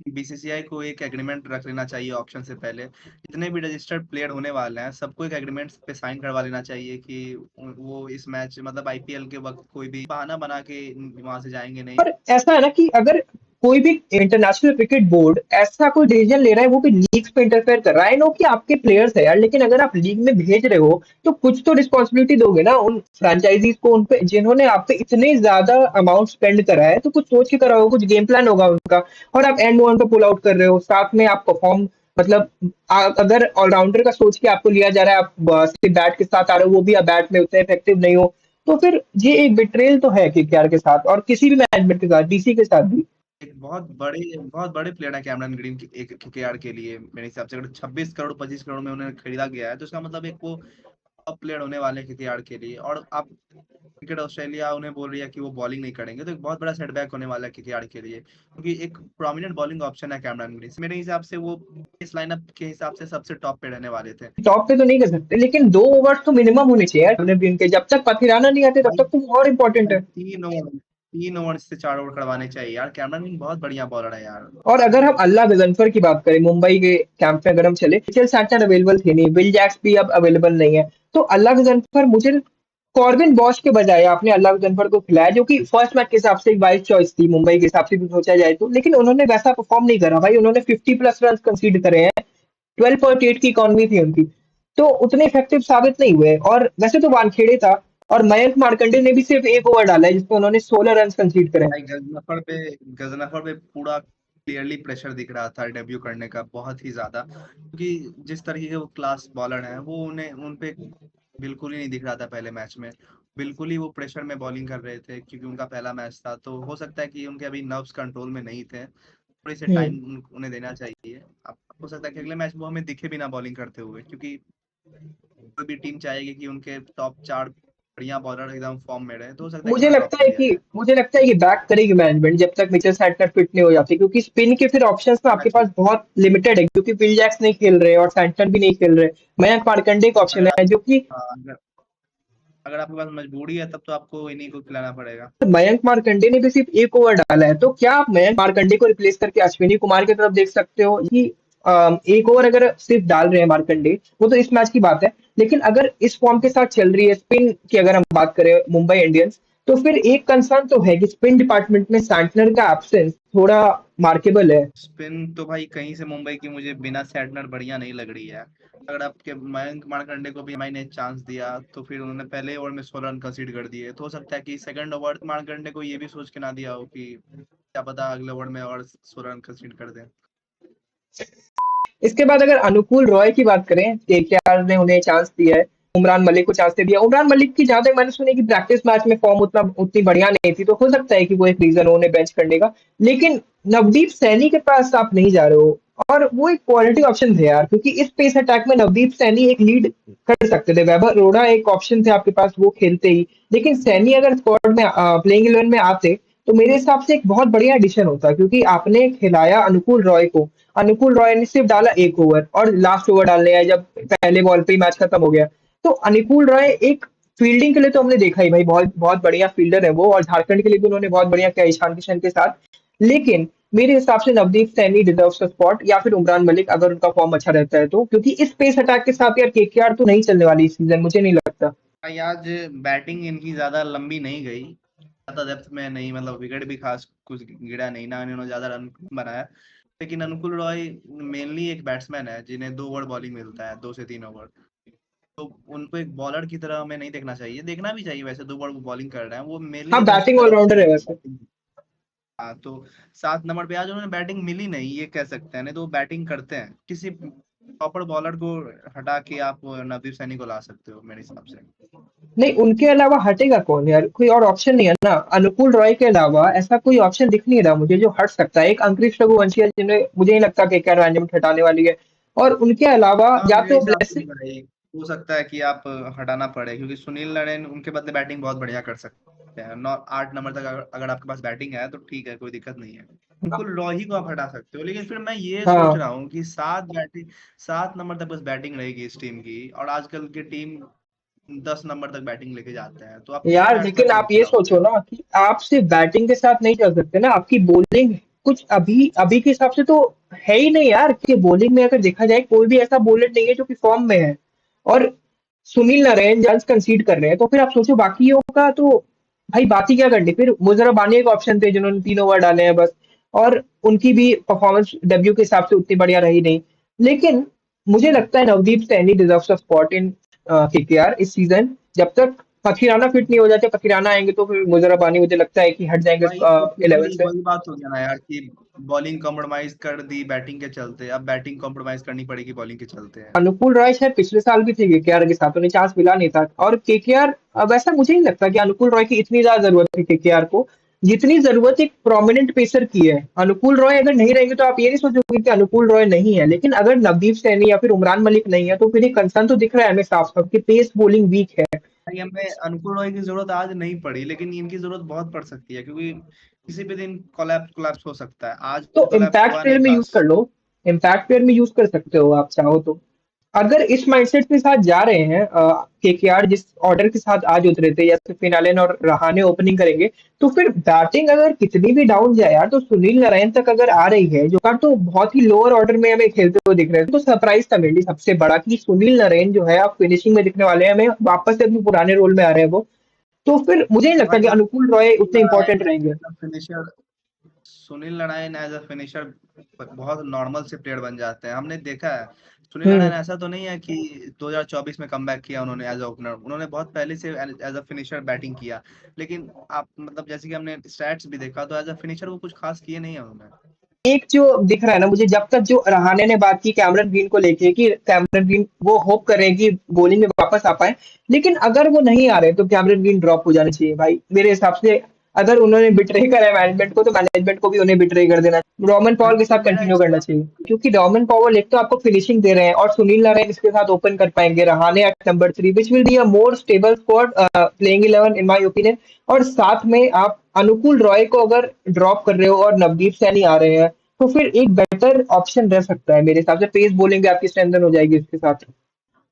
बीसीसीआई को एक एग्रीमेंट रख लेना चाहिए ऑप्शन से पहले। जितने भी रजिस्टर्ड प्लेयर होने वाले हैं, सबको एक एग्रीमेंट पे साइन करवा लेना चाहिए कि वो इस मैच मतलब आईपीएल के वक्त कोई भी बहाना बना के वहां से जाएंगे नहीं। पर ऐसा है ना कि अगर कोई भी इंटरनेशनल क्रिकेट बोर्ड ऐसा कोई डिसीजन ले रहा है, वो भी लीग्स पे इंटरफेयर कर रहा है, नो कि आपके प्लेयर्स है यार, लेकिन अगर आप लीग में भेज रहे हो, तो कुछ तो रिस्पॉन्सिबिलिटी दोगे ना उन फ्रेंचाइजीज को, उन पे जिन्होंने आप पे इतने ज्यादा अमाउंट स्पेंड करा है। तो कुछ सोच के करा होगा, कुछ गेम प्लान होगा उनका। और आप एंड मोमेंट पे पुल आउट कर रहे हो, साथ में आप परफॉर्म, मतलब अगर ऑलराउंडर का सोच के आपको लिया जा रहा है, आप सिर्फ बैट के साथ आ रहे हो, वो भी आप बैट में उतने इफेक्टिव नहीं हो, तो फिर ये एक बिट्रेल तो है केकेआर के साथ, और किसी भी मैनेजमेंट के साथ, डीसी के साथ भी। एक बहुत बड़े प्लेयर है कैमरन ग्रीन की एक केकेआर के लिए। मेरे हिसाब से अगर 26 करोड़ 25 करोड़ में उन्हें खरीदा गया है, तो इसका मतलब एक वो टॉप प्लेयर होने वाले हैं केकेआर के लिए। और आप क्रिकेट ऑस्ट्रेलिया उन्हें बोल रही है कि वो बॉलिंग नहीं करेंगे, तो एक बहुत बड़ा सेटबैक होने वाला है केकेआर के लिए, क्योंकि एक प्रोमिनेंट बॉलिंग ऑप्शन है कैमरन ग्रीन। मेरे हिसाब से वो इस लाइनअप के हिसाब से सबसे टॉप पे रहने वाले थे। टॉप पे तो नहीं कर सकते, लेकिन 2 ओवर तो मिनिमम होने चाहिए यार कैमरन ग्रीन के। जब तक पथिराना नहीं आते, तब भाई तक तो और इम्पोर्टेंट भाई है। 3 ओवर से 4 ओवर करवाने चाहिए यार, कैमरन ग्रीन बहुत बढ़िया बॉलर है यार। और अगर हम अल्लाह गजनफर की बात करें, मुंबई के कैंप में अगर हम चले, मिचेल सैंटनर अवेलेबल थे नहीं, विल जैक्स भी अब अवेलेबल नहीं है, तो अल्लाह गजनफर मुझे कॉर्बिन बॉश के बजाय आपने अल्लाह गजनफर को खिलाया, जो कि फर्स्ट मैच के हिसाब से एक वाइस चॉइस थी मुंबई के हिसाब से भी सोचा जाए तो। लेकिन उन्होंने वैसा परफॉर्म नहीं करा भाई, उन्होंने 50+ रन कंसीड करे हैं, 12.8 की इकॉनमी थी उनकी, तो उतने इफेक्टिव साबित नहीं हुए। और वैसे तो वानखेड़े था, और मयंक मार्कंडे ने भी सिर्फ एक ओवर डाला है, जिसमें उन्होंने 16 रन कंसीड करे। भाई गजनफर पे पूरा क्लियरली प्रेशर दिख रहा था डेब्यू करने का, बहुत ही ज्यादा, क्योंकि जिस तरीके के वो क्लास बॉलर हैं, वो उन्हें उन पे बिल्कुल ही नहीं दिख रहा था पहले मैच में। बिल्कुल ही वो प्रेशर में बॉलिंग कर रहे थे, क्योंकि उनका पहला मैच था। तो हो सकता है कि उनके अभी नर्व्स कंट्रोल में नहीं थे, थोड़ी से हम्म। टाइम उन्हें देना चाहिए। अब हो सकता है कि अगले मैच वो हमें दिखे भी ना बॉलिंग करते हुए, क्योंकि कोई भी टीम चाहेगी कि उनके टॉप 4 बढ़िया बॉलर एकदम फॉर्म में रहे। तो हो सकता है कि मुझे उन्हें ड्रॉप लगता कर है दिया कि जाए। मुझे लगता है कि बैक करेगी मैनेजमेंट जब तक मिचेल सैंटनर फिट नहीं हो जाते, क्योंकि स्पिन के फिर ऑप्शंस तो आपके मैच पास बहुत लिमिटेड है, क्योंकि विल जैक्स नहीं खेल रहे और सैंटनर भी नहीं खेल रहे। मयंक मार्कंडे का ऑप्शन अगर है, जो कि हाँ, अगर आपके पास मजबूरी है, तब तो आपको इन्हीं को खिलाना पड़ेगा। मयंक मार्कंडे ने भी सिर्फ एक ओवर डाला है, तो क्या आप मयंक मार्कंडे को रिप्लेस करके अश्विनी कुमार की तरफ देख सकते हो कि एक ओवर अगर सिर्फ डाल रहे हैं मार्कंडे, वो तो इस मैच की बात है, लेकिन अगर इस फॉर्म के साथ चल रही है स्पिन की, अगर हम बात करें मुंबई इंडियंस, तो फिर एक कंसर्न तो है कि स्पिन डिपार्टमेंट में सैंटनर का एब्सेंस थोड़ा मार्केबल है। स्पिन तो भाई कहीं से मुंबई की मुझे बिना सैटनर बढ़िया नहीं लग रही है। अगर आपके मयंक मार्कंडे को भी एमआई ने चांस दिया, तो फिर उन्होंने पहले ओवर में 16 रन कंसीड कर दिए। तो हो सकता है कि सेकंड ओवर मार्कंडे को ये भी सोच के ना दिया हो कि क्या पता अगले ओवर में और 16 रन कंसीड कर दें। इसके बाद अगर अनुकूल रॉय की बात करें, केकेआर ने उन्हें चांस दिया है, उमरान मलिक को चांस दे दिया। उमरान मलिक की जहां तक मैंने सुनी कि प्रैक्टिस मैच में फॉर्म उतनी बढ़िया नहीं थी, तो हो सकता है कि वो एक रीजन हो उन्हें बेंच करने का। लेकिन नवदीप सैनी के पास आप नहीं जा रहे हो, और वो एक क्वालिटी ऑप्शन थे यार, क्योंकि इस पेस अटैक में नवदीप सैनी एक लीड कर सकते थे। वैभव अरोड़ा एक ऑप्शन थे आपके पास, वो खेलते ही। लेकिन सैनी अगर स्क्वाड में प्लेइंग 11 में आते, तो मेरे हिसाब से एक बहुत बढ़िया एडिशन होता, क्योंकि आपने खिलाया अनुकूल रॉय को। अनुकूल रॉय ने सिर्फ डाला 1 ओवर और लास्ट ओवर डालने आया जब पहले बॉल पे ही मैच खत्म हो गया। तो अनुकूल रॉय एक फील्डिंग के लिए तो हमने देखा ही भाई, बहुत बहुत बढ़िया फील्डर है वो, और झारखंड के लिए भी उन्होंने बहुत बढ़िया किया ईशान किशन के साथ। लेकिन मेरे हिसाब से Navdeep Saini deserves the spot, या फिर उमरान मलिक अगर उनका फॉर्म अच्छा रहता है तो, क्योंकि इस पेस अटैक के साथ यार केकेआर तो नहीं चलने वाली इस सीजन, मुझे नहीं लगता। भाई आज बैटिंग इनकी ज्यादा लंबी नहीं गई, ज्यादा डेप्थ में नहीं, मतलब विकेट भी खास कुछ गिरा नहीं ना, इन्होंने ज्यादा रन बनाया। लेकिन अनुकूल रॉय मेनली एक बैट्समैन है जिन्हें 2 ओवर बॉलिंग मिलता है, 2 से 3 ओवर। तो उनको एक बॉलर की तरह हमें नहीं देखना चाहिए, देखना भी चाहिए वैसे, 2 ओवर बॉलिंग कर रहे हैं वो, मेनली हाँ, एक बैटिंग स्पिनर ऑलराउंडर है वैसे। है। हाँ तो 7 नंबर पे आज उन्होंने बैटिंग मिली नहीं, ये कह सकते हैं, नहीं तो वो बैटिंग करते हैं। किसी प्रॉपर बॉलर को हटा के आप नवदीप सैनी को ला सकते हो मेरे हिसाब से। नहीं, उनके अलावा हटेगा कौन यार, कोई और ऑप्शन नहीं है ना। अनुकूल रॉय के अलावा ऐसा कोई ऑप्शन दिख नहीं रहा मुझे जो हट सकता है। एक अंकुरिश रघुवंशी है जिन्हें मुझे नहीं लगता कि केकेआर मैनेजमेंट हटाने वाली है। और उनके अलावा हाँ या मेरे तो हिसाब से भी ब्लेसिंग। भाई हो सकता है कि आप हटाना पड़े, क्योंकि सुनील नारायण उनके बदले बैटिंग बहुत बढ़िया कर सकते हैं। 8 नंबर तक अगर आपके पास बैटिंग है तो ठीक है, कोई दिक्कत नहीं है, बिल्कुल रॉही को आप हटा सकते हो। लेकिन फिर मैं ये सोच हाँ रहा हूँ कि 7 नंबर तक बस बैटिंग रहेगी इस टीम की, और आजकल की टीम 10 नंबर तक बैटिंग लेके जाते हैं, तो आप कितने यार, बैट्समैन लेकिन को आप ये खिलाओगे। सोचो ना कि आप सिर्फ बैटिंग के साथ नहीं चल सकते ना, आपकी बॉलिंग कुछ अभी अभी के हिसाब से तो है ही नहीं यार। कि बॉलिंग में अगर देखा जाए कोई भी ऐसा बॉलर नहीं है जो कि फॉर्म में है। और सुनील नारायण रन्स कंसीड कर रहे हैं, तो फिर आप सोचो बाकियों का तो भाई बात ही क्या करनी। फिर मुजरा बानी एक ऑप्शन थे जिन्होंने 3 ओवर डाले हैं बस, और उनकी भी परफॉर्मेंस डेब्यू के हिसाब से उतनी बढ़िया रही नहीं। लेकिन मुझे लगता है Navdeep Saini deserves a spot in KKR इस सीजन, जब तक फकीराना फिट नहीं हो जाते। फकीराना आएंगे तो फिर मुजरा बानी मुझे लगता है कि हट जाएंगे भाई तो फिर 11 वही से। वही बात हो गया ना यार, कि बॉलिंग कॉम्प्रोमाइज कर दी बैटिंग के चलते, अब बैटिंग कॉम्प्रोमाइज करनी पड़ेगी बॉलिंग के चलते हैं। अनुकूल रॉय शायद पिछले साल भी थे केकेआर के साथ, उन्हें चांस मिला नहीं था। और केकेआर, अब ऐसा मुझे नहीं लगता कि अनुकूल रॉय की इतनी ज्यादा जरूरत है केकेआर को, जितनी जरूरत एक प्रोमिनेंट पेसर की है। अनुकूल रॉय अगर नहीं रहेंगे तो आप ये नहीं सोचोगे कि अनुकूल रॉय नहीं है, लेकिन अगर नवदीप सैनी या फिर उमरान मलिक नहीं है तो फिर एक कंसर्न तो दिख रहा है हमें साफ साफ कि पेस बॉलिंग वीक है। भाई हमें अनुकूल रॉय की जरूरत आज नहीं पड़ी, लेकिन इनकी जरूरत बहुत पड़ सकती है, क्योंकि किसी भी दिन कोलैप्स कोलैप्स हो सकता है, आज तो कोलैप्स इम्पैक्ट हुआ प्लेयर नहीं में यूज खास। कर लो। इम्पैक्ट प्लेयर में यूज कर सकते हो आप चाहो तो। अगर इस माइंडसेट के साथ जा रहे हैं केकेआर, जिस ऑर्डर के साथ आज उतरे थे, या फिर फिनालेन और रहाने ओपनिंग करेंगे, तो फिर बैटिंग अगर कितनी भी डाउन जाए यार, तो सुनील नारायण तक अगर आ रही है, जो कार तो बहुत ही लोअर ऑर्डर में हमें खेलते हुए दिख रहे हैं, तो सरप्राइज था मेरे लिए सबसे बड़ा कि सुनील नारायण जो है आप फिनिशिंग में दिखने वाले हैं, हमें वापस से अपने पुराने रोल में आ रहे हैं वो। तो फिर मुझे नहीं लगता भाई कि अनुकूल रॉय सुनील उतने इंपॉर्टेंट रहेंगे। Narine finisher Sunil Narine as a finisher बहुत नॉर्मल से प्लेयर बन जाते हैं, हमने देखा है। सुनील हम्म। नारायण ऐसा तो नहीं है कि 2024 में कमबैक किया उन्होंने एज अ ओपनर, उन्होंने बहुत पहले से एज अ फिनिशर बैटिंग किया। लेकिन आप मतलब जैसे कि हमने स्टैट्स भी देखा, तो एज अ फिनिशर वो कुछ खास किए नहीं है उन्होंने। एक जो दिख रहा है ना मुझे, जब तक जो रहाणे ने बात की कैमरन ग्रीन को लेके कि कैमरन ग्रीन वो होप कर रहे हैं कि बॉलिंग में वापस आ पाए, लेकिन अगर वो नहीं आ रहे तो कैमरन ग्रीन ड्रॉप हो जाने चाहिए भाई मेरे हिसाब से। अगर उन्होंने बिट्रे करा है मैनेजमेंट को, तो मैनेजमेंट को भी उन्हें बिट्रे कर देना, रॉमन पॉवल के साथ तो मेरा कंटिन्यू इस करना चाहिए। क्योंकि रॉमन पॉवल एक तो आपको फिनिशिंग दे रहे हैं, और सुनील नारायण इसके साथ ओपन कर पाएंगे, Rahane at number 3, which will be a more stable squad playing 11 in my opinion. और साथ में आप अनुकूल रॉय को अगर ड्रॉप कर रहे हो और नवदीप सैनी आ रहे हैं, तो फिर एक बेटर ऑप्शन रह सकता है मेरे हिसाब से। पेस बॉलिंग भी आपकी स्ट्रेंथन हो जाएगी इसके साथ।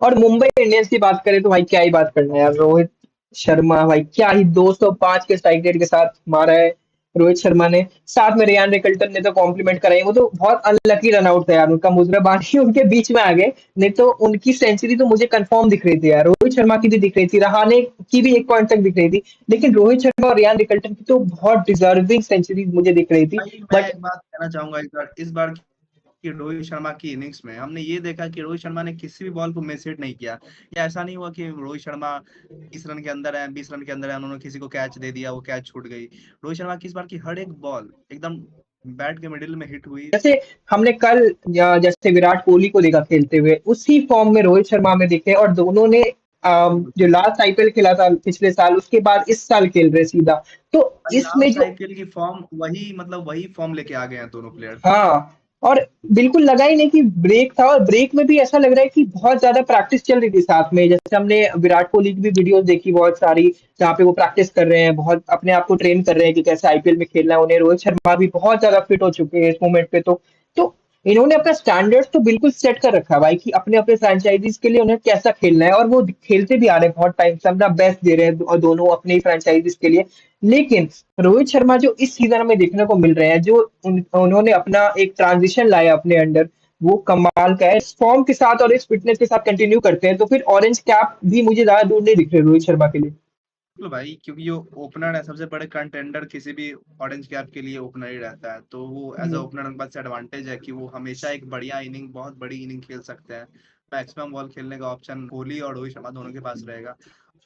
और मुंबई इंडियंस की बात करें तो भाई क्या ही बात करना है यार। रोहित शर्मा भाई क्या ही 205 के स्ट्राइक रेट के साथ मारा है रोहित शर्मा ने। साथ में रियान रिकल्टन ने तो कॉम्प्लीमेंट कराई, वो तो बहुत अनलकी रन आउट था यार उनका, मुजराबानी उनके बीच में आ गए। नहीं तो उनकी सेंचुरी तो मुझे कंफर्म दिख रही थी यार, रोहित शर्मा की भी दिख रही थी, रहाणे की भी एक पॉइंट तक दिख रही थी। लेकिन रोहित शर्मा और रियान रिकल्टन की तो बहुत डिजर्विंग सेंचुरी मुझे दिख रही थी। भाई मैं बट एक बात कहना चाहूंगा, इस बार की रोहित शर्मा की इनिंग्स में हमने ये देखा कि रोहित शर्मा ने किसी भी बॉल को मिस हिट नहीं किया। या ऐसा नहीं हुआ कि रोहित शर्मा 30 रन के अंदर है, 20 रन के अंदर है, उन्होंने किसी को कैच दे दिया, वो कैच छूट गई। रोहित शर्मा की इस बार की हर एक बॉल एकदम बैट के मिडिल में हिट हुई। जैसे हमने कल जैसे विराट कोहली को देखा खेलते हुए, उसी फॉर्म में रोहित शर्मा में दिखे, और दोनों ने बिल्कुल जो लास्ट आईपीएल खेला था पिछले साल, उसके बाद इस साल खेल रहे सीधा। तो भाई, इसमें लास्ट जो आईपीएल की फॉर्म वही, मतलब वही फॉर्म लेके आ गए हैं दोनों प्लेयर। हाँ, और बिल्कुल लगा ही नहीं कि ब्रेक था, और ब्रेक में भी ऐसा लग रहा है कि बहुत ज्यादा प्रैक्टिस चल रही थी साथ में। जैसे हमने विराट कोहली की भी वीडियोस देखी बहुत सारी, जहाँ पे वो प्रैक्टिस कर रहे हैं, बहुत अपने आप को ट्रेन कर रहे हैं कि कैसे आईपीएल में खेलना है उन्हें। रोहित शर्मा भी बहुत ज्यादा फिट हो चुके हैं इस मोमेंट पे। तो इन्होंने अपना स्टैंडर्ड तो बिल्कुल सेट कर रखा है भाई, कि अपने अपने फ्रेंचाइजीज के लिए उन्हें कैसा खेलना है, और वो खेलते भी आ रहे हैं बहुत टाइम से, अपना बेस्ट दे रहे हैं और दोनों अपने ही फ्रेंचाइजीज के लिए। लेकिन रोहित शर्मा जो इस सीजन हमें देखने को मिल रहे हैं, जो उन्होंने अपना एक ट्रांजिशन लाया अपने अंडर, वो कमाल का है। इस फॉर्म के साथ और इस फिटनेस के साथ कंटिन्यू करते हैं तो फिर ऑरेंज कैप भी मुझे ज्यादा दूर नहीं दिख रहे रोहित शर्मा के लिए। बिल्कुल भाई, क्योंकि जो ओपनर है सबसे बड़े कंटेंडर किसी भी ऑरेंज कैप के लिए ओपनर ही रहता है, तो वो एज अ हम्म। ओपनर उनके पास एडवांटेज है कि वो हमेशा एक बढ़िया इनिंग, बहुत बड़ी इनिंग खेल सकते हैं। मैक्सिमम बॉल खेलने का ऑप्शन कोहली और रोहित शर्मा दोनों के पास रहेगा।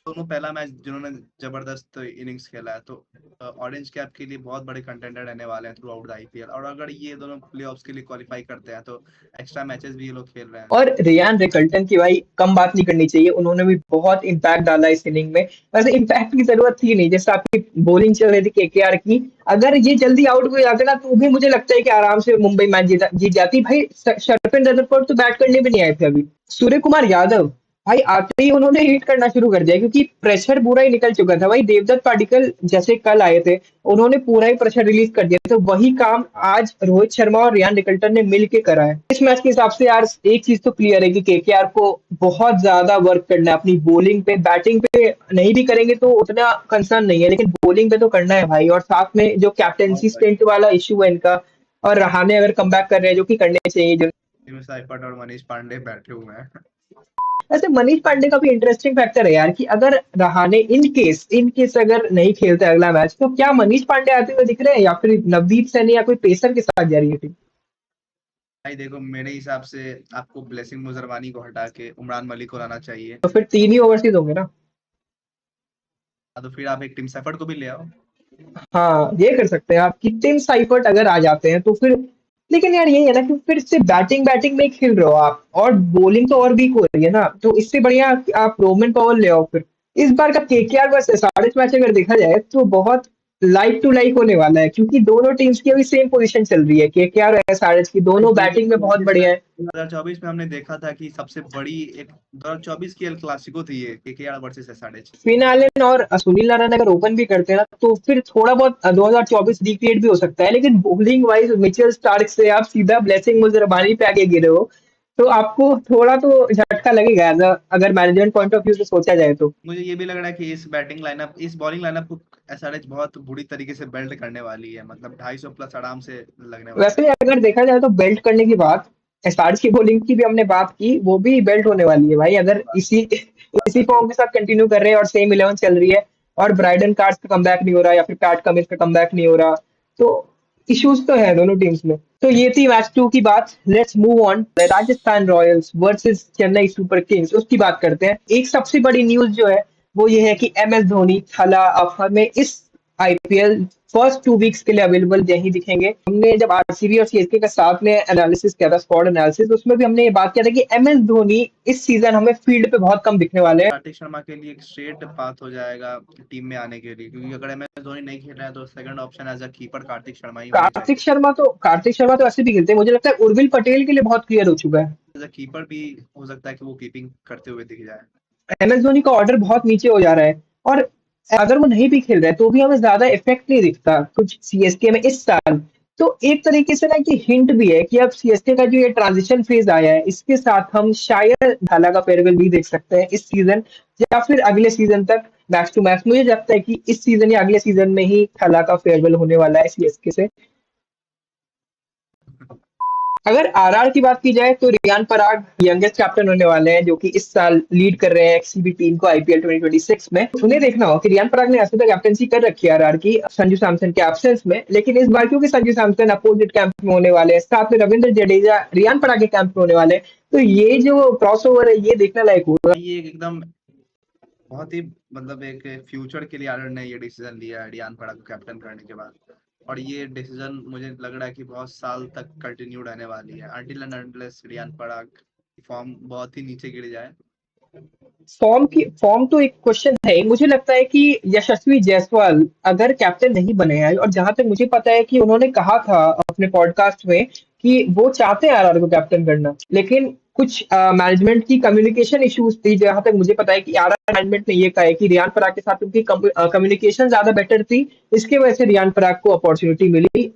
दोनों पहला मैच जिन्होंने जबरदस्त इनिंग्स खेला है, तो ऑरेंज कैप के लिए बहुत बड़े कंटेंडर रहने वाले हैं थ्रू आउट द आईपीएल। और अगर ये दोनों प्लेऑफ्स के लिए क्वालिफाई करते हैं तो एक्स्ट्रा मैचेस भी ये लोग खेल रहे हैं। और रियान रिकल्टन की भाई कम बात नहीं करनी चाहिए, उन्होंने भी बहुत इम्पैक्ट डाला इस इनिंग में। वैसे इम्पैक्ट की जरूरत थी नहीं, जैसे आपकी बॉलिंग चल रही थी केकेआर की, अगर ये जल्दी आउट हो जाते ना तो भी मुझे लगता है कि आराम से मुंबई मैच जीत जाती भाई। शर्फिन रदरफोर्ड तो बैट करने भी नहीं आए थे अभी। सूर्य कुमार यादव भाई आते ही उन्होंने हिट करना शुरू कर दिया, क्योंकि प्रेशर पूरा ही निकल चुका था भाई। देवदत्त पाडिक्कल जैसे कल आए थे, उन्होंने पूरा ही प्रेशर रिलीज कर दिया, तो वही काम आज रोहित शर्मा और रियान निकल्टन ने मिल के करा है इस मैच के हिसाब से। यार एक चीज तो क्लियर है कि केकेआर को बहुत ज्यादा वर्क करना है अपनी बॉलिंग पे। बैटिंग पे नहीं भी करेंगे तो उतना कंसर्न नहीं है, लेकिन बॉलिंग पे तो करना है भाई। और साथ में जो और कैप्टेंसी भाई, स्टिंट वाला इशू है इनका, और रहाणे अगर कम बैक कर रहे हैं, जो कि करने चाहिए जो। टीम साइफर्ट और मनीष पांडे बैठे हुए हैं। वैसे मनीष पांडे का भी इंटरेस्टिंग फैक्टर है यार, कि अगर रहाणे इन केस अगर नहीं खेलते अगला मैच, तो क्या मनीष पांडे आते हुए दिख रहे हैं, या फिर नवदीप सैनी या कोई पेसर के साथ जा रही है टीम? भाई देखो, मेरे हिसाब से आपको ब्लेसिंग मुजरवानी को हटा के उमरान मलिक को लाना चाहिए। तो फिर 3 ही ओवरसीज होंगे ना। तो फिर आप एक टीम सैफर्ट को भी ले आओ। हाँ, ये कर सकते हैं आप कि टिम साइफर्ट अगर आ जाते हैं तो फिर। लेकिन यार यही है ना कि फिर से बैटिंग बैटिंग में खेल रहे हो आप, और बॉलिंग तो और वीक हो रही है ना, तो इससे बढ़िया आप रोमन पॉवल ले आओ फिर। इस बार का केकेआर वर्सेस एसआरएच मैच अगर देखा जाए तो बहुत लाइक टू लाइक होने वाला है, क्योंकि दोनों टीम्स की अभी सेम पोजीशन चल रही है। केकेआर और एसआरएच की दोनों बैटिंग में बहुत बढ़िया है। 2024 में हमने देखा था कि सबसे बड़ी एक 2024 की एल क्लासिको थी ये, KKR versus SRH. Finn Allen और सुनील नारायण अगर ओपन भी करते हैं ना, तो फिर थोड़ा बहुत 2024 रिक्रिएट भी हो सकता है। लेकिन बॉलिंग वाइज मिचेल स्टार्क से आप सीधा ब्लेसिंग मुजरबानी पे आके गिरे हो, तो आपको थोड़ा तो झटका लगेगा, अगर मैनेजमेंट पॉइंट ऑफ व्यू से सोचा जाए तो। मुझे ये भी लग रहा है कि इस बॉलिंग लाइनअप को एसआरएच बहुत बुरी तरीके से बेल्ट करने वाली है, मतलब 250 प्लस आराम से लगने वाला है। वैसे अगर देखा जाए तो बेल्ट करने की बात, एसआरएच की बॉलिंग की भी हमने बात की, वो भी बेल्ट होने वाली है भाई, अगर इसी इसी फॉर्म के साथ कंटिन्यू कर रहे हैं और सेम 11 चल रही है, और ब्राइडन कार्ड्स का कमबैक नहीं हो रहा, या फिर पैट कमिंस का कमबैक नहीं हो रहा, तो इश्यूज तो है दोनों टीम्स में। तो ये थी मैच 2 की बात। Let's move on, Rajasthan Royals versus Chennai super Kings, उसकी बात करते हैं। एक सबसे बड़ी न्यूज जो है वो ये है कि एमएस धोनी थाला अब हमें इस आईपीएल फर्स्ट 2 वीक्स के लिए अवेलेबल नहीं दिखेंगे। हमने जब आरसीबी और सीएसके का साथ में एनालिसिस किया था, स्क्वाड एनालिसिस, उसमें भी हमने ये बात किया था कि एमएस धोनी इस सीजन हमें फील्ड पे बहुत कम दिखने वाले हैं। कार्तिक शर्मा के लिए एक स्ट्रेट पाथ हो जाएगा टीम में आने के लिए, क्योंकि अगर एमएस धोनी नहीं खेल रहा है तो second option as a keeper Karthik Sharma ही होनी चाहिए। कार्तिक शर्मा तो ऐसे भी खेलते हैं, मुझे लगता है उर्विल पटेल के लिए बहुत क्लियर हो चुका है। एज अ कीपर भी हो सकता है कि वो कीपिंग करते हुए दिख जाए। एमएस धोनी का ऑर्डर बहुत नीचे हो जा रहा है, और अगर वो नहीं भी खेल रहा है तो भी हमें ज्यादा इफेक्ट नहीं दिखता कुछ सीएसके में इस साल। तो एक तरीके से ना कि हिंट भी है कि अब सीएसके का जो ये ट्रांजिशन फेज आया है, इसके साथ हम शायद ढाला का फेयरवेल भी देख सकते हैं इस सीजन, या फिर अगले सीजन तक मैच टू मैच। मुझे लगता है कि इस सीजन या अगले सीजन में ही थाला का फेयरवेल होने वाला है सीएसके से। अगर आरआर की बात की जाए तो रियान पराग यंगेस्ट कैप्टन होने वाले हैं, जो कि इस साल लीड कर रहे हैं एक्ससीबी टीम को आईपीएल 2026 में। उन्हें देखना हो कि रियान पराग ने ऐसे तो कैप्टनसी कर रखी है आरआर की संजू सैमसन के एब्सेंस में, लेकिन इस बार क्योंकि संजू सैमसन अपोजिट कैंप में होने वाले हैं, साथ में रविंद्र जडेजा रियान पराग के कैंप में होने वाले हैं, तो ये जो क्रॉस ओवर है ये देखने लायक होगा। ये एकदम बहुत ही, मतलब एक फ्यूचर के लिए आर्यन ने ये डिसीजन लिया है रियान पराग को कैप्टन करने के बाद। और ये डिसीजन मुझे लग रहा है कि बहुत साल तक कंटिन्यू रहने वाली है, until and unless Riyan Parag की फॉर्म बहुत ही नीचे गिर जाए। फॉर्म तो एक क्वेश्चन है ही। मुझे लगता है कि यशस्वी जायसवाल अगर कैप्टन नहीं बने हैं, और जहां तक मुझे पता है कि उन्होंने कहा था अपने पॉडकास्ट में कि वो चाहते हैं आरआर को कैप्टन करना, लेकिन कुछ मैनेजमेंट की कम्युनिकेशन इश्यूज थी। जहां तक मुझे पता है कि आरआर मैनेजमेंट ने ये कहा है कि रियान पराग के साथ उनकी कम्युनिकेशन ज्यादा बेटर थी, इसकी वजह से रियान पराग को अपॉर्चुनिटी मिली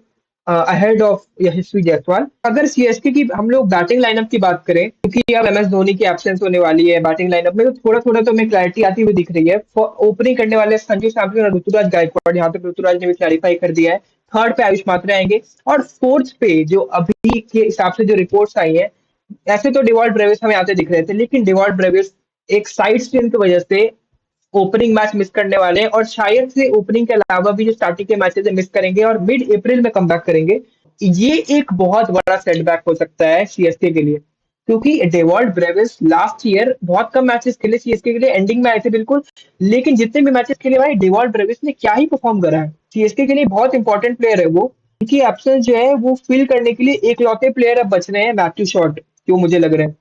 अहेड ऑफ यशस्वी जायसवाल। अगर सीएसके की हम लोग बैटिंग लाइनअप की बात करें, क्योंकि अब एमएस धोनी की एब्सेंस होने वाली है बैटिंग लाइनअप में, तो थोड़ा थोड़ा तो हमें क्लैरिटी आती हुई दिख रही है। ओपनिंग करने वाले संजू सैमसन और ऋतुराज गायकवाड़, यहाँ तक ऋतुराज ने भी क्लैरिफाई कर दिया है। थर्ड पे आयुष मात्रे आएंगे, और फोर्थ पे जो अभी के हिसाब से जो रिपोर्ट्स आई है, ऐसे तो डिवॉल्ट ब्रेविस हमें आते दिख रहे थे, लेकिन डिवॉल्ट ब्रेविस एक साइड स्ट्रेन की वजह से ओपनिंग मैच मिस करने वाले हैं, और शायद से ओपनिंग के अलावा भी जो स्टार्टिंग के मैचेस है मिस करेंगे और मिड अप्रैल में कम करेंगे। ये एक बहुत बड़ा सेटबैक हो सकता है सीएसके के लिए, क्योंकि डेवॉल्ट ब्रेविस लास्ट ईयर बहुत कम मैचेस खेले सीएसके के लिए, एंडिंग में आए थे बिल्कुल, लेकिन जितने भी मैचेस खेले भाई डेवॉल्ट ब्रेविस ने क्या ही परफॉर्म करा है। सीएसके के लिए बहुत इंपॉर्टेंट प्लेयर है वो, उनकी एब्सेंस जो है वो फिल करने के लिए एकलौते प्लेयर अब बच रहे हैं, मैथ्यू शॉट, जो मुझे लग रहे हैं।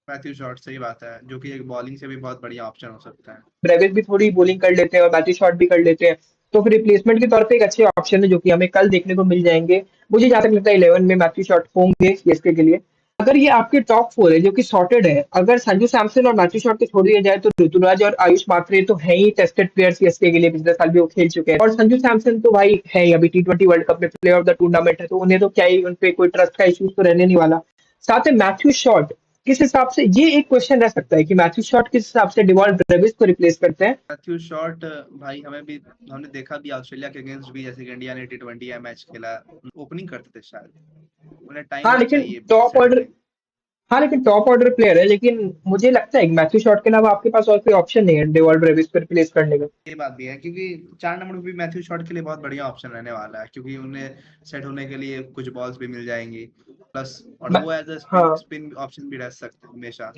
मैथ्यू शॉट सही बात है, जो कि एक बॉलिंग से भी बहुत बढ़िया ऑप्शन हो सकता है। ब्रेविस भी थोड़ी बॉलिंग कर लेते हैं और मैथ्यू शॉट भी कर लेते हैं, तो फिर रिप्लेसमेंट के तौर पे एक अच्छे ऑप्शन है जो कि हमें कल देखने को मिल जाएंगे। मुझे जहां तक लगता है 11 में मैथ्यू शॉट होंगे सीएसके के लिए। अगर ये आपके टॉप फोर है जो कि सॉर्टेड है, अगर संजू सैमसन और मैथ्यू शॉट को छोड़ दिया जाए तो ऋतुराज और आयुष मात्रे तो है ही टेस्टेड प्लेयर सीएसके के लिए, पिछले साल भी वो खेल चुके हैं, और संजू सैमसन तो भाई है ही, अभी टी20 वर्ल्ड कप में प्लेयर ऑफ द टूर्नामेंट है, तो उन्हें तो क्या ही, उनपे कोई ट्रस्ट का इश्यूज तो रहने नहीं वाला। साथ में मैथ्यू शॉट किस हिसाब से, ये एक क्वेश्चन रह सकता है कि मैथ्यू शॉट किस हिसाब से डिवॉल्ट ब्रेविस को रिप्लेस करते हैं। मैथ्यू शॉट भाई हमें भी, हमने देखा भी ऑस्ट्रेलिया के अगेंस्ट भी, जैसे कि इंडिया ने टी20 या मैच खेला, ओपनिंग करते थे शायद, उन्हें हाँ टाइम लेकिन चाहिए टॉप सेट ऑर्डर होने। हाँ लेकिन टॉप ऑर्डर प्लेयर है, लेकिन मुझे लगता है कि मैथ्यू शॉट के अलावा आपके पास और कोई ऑप्शन नहीं है डिवॉल्ट ब्रेविस को रिप्लेस करने का। ये बात भी है, क्योंकि 4 नंबर भी मैथ्यू शॉट के लिए बहुत बढ़िया ऑप्शन रहने वाला है, क्योंकि उन्हें सेट होने के लिए कुछ बॉल्स भी मिल जाएंगी प्लस, और मैं- वो एज अ स्पिन हाँ, स्पिन ऑप्शन भी रह सकते हैं हमेशा।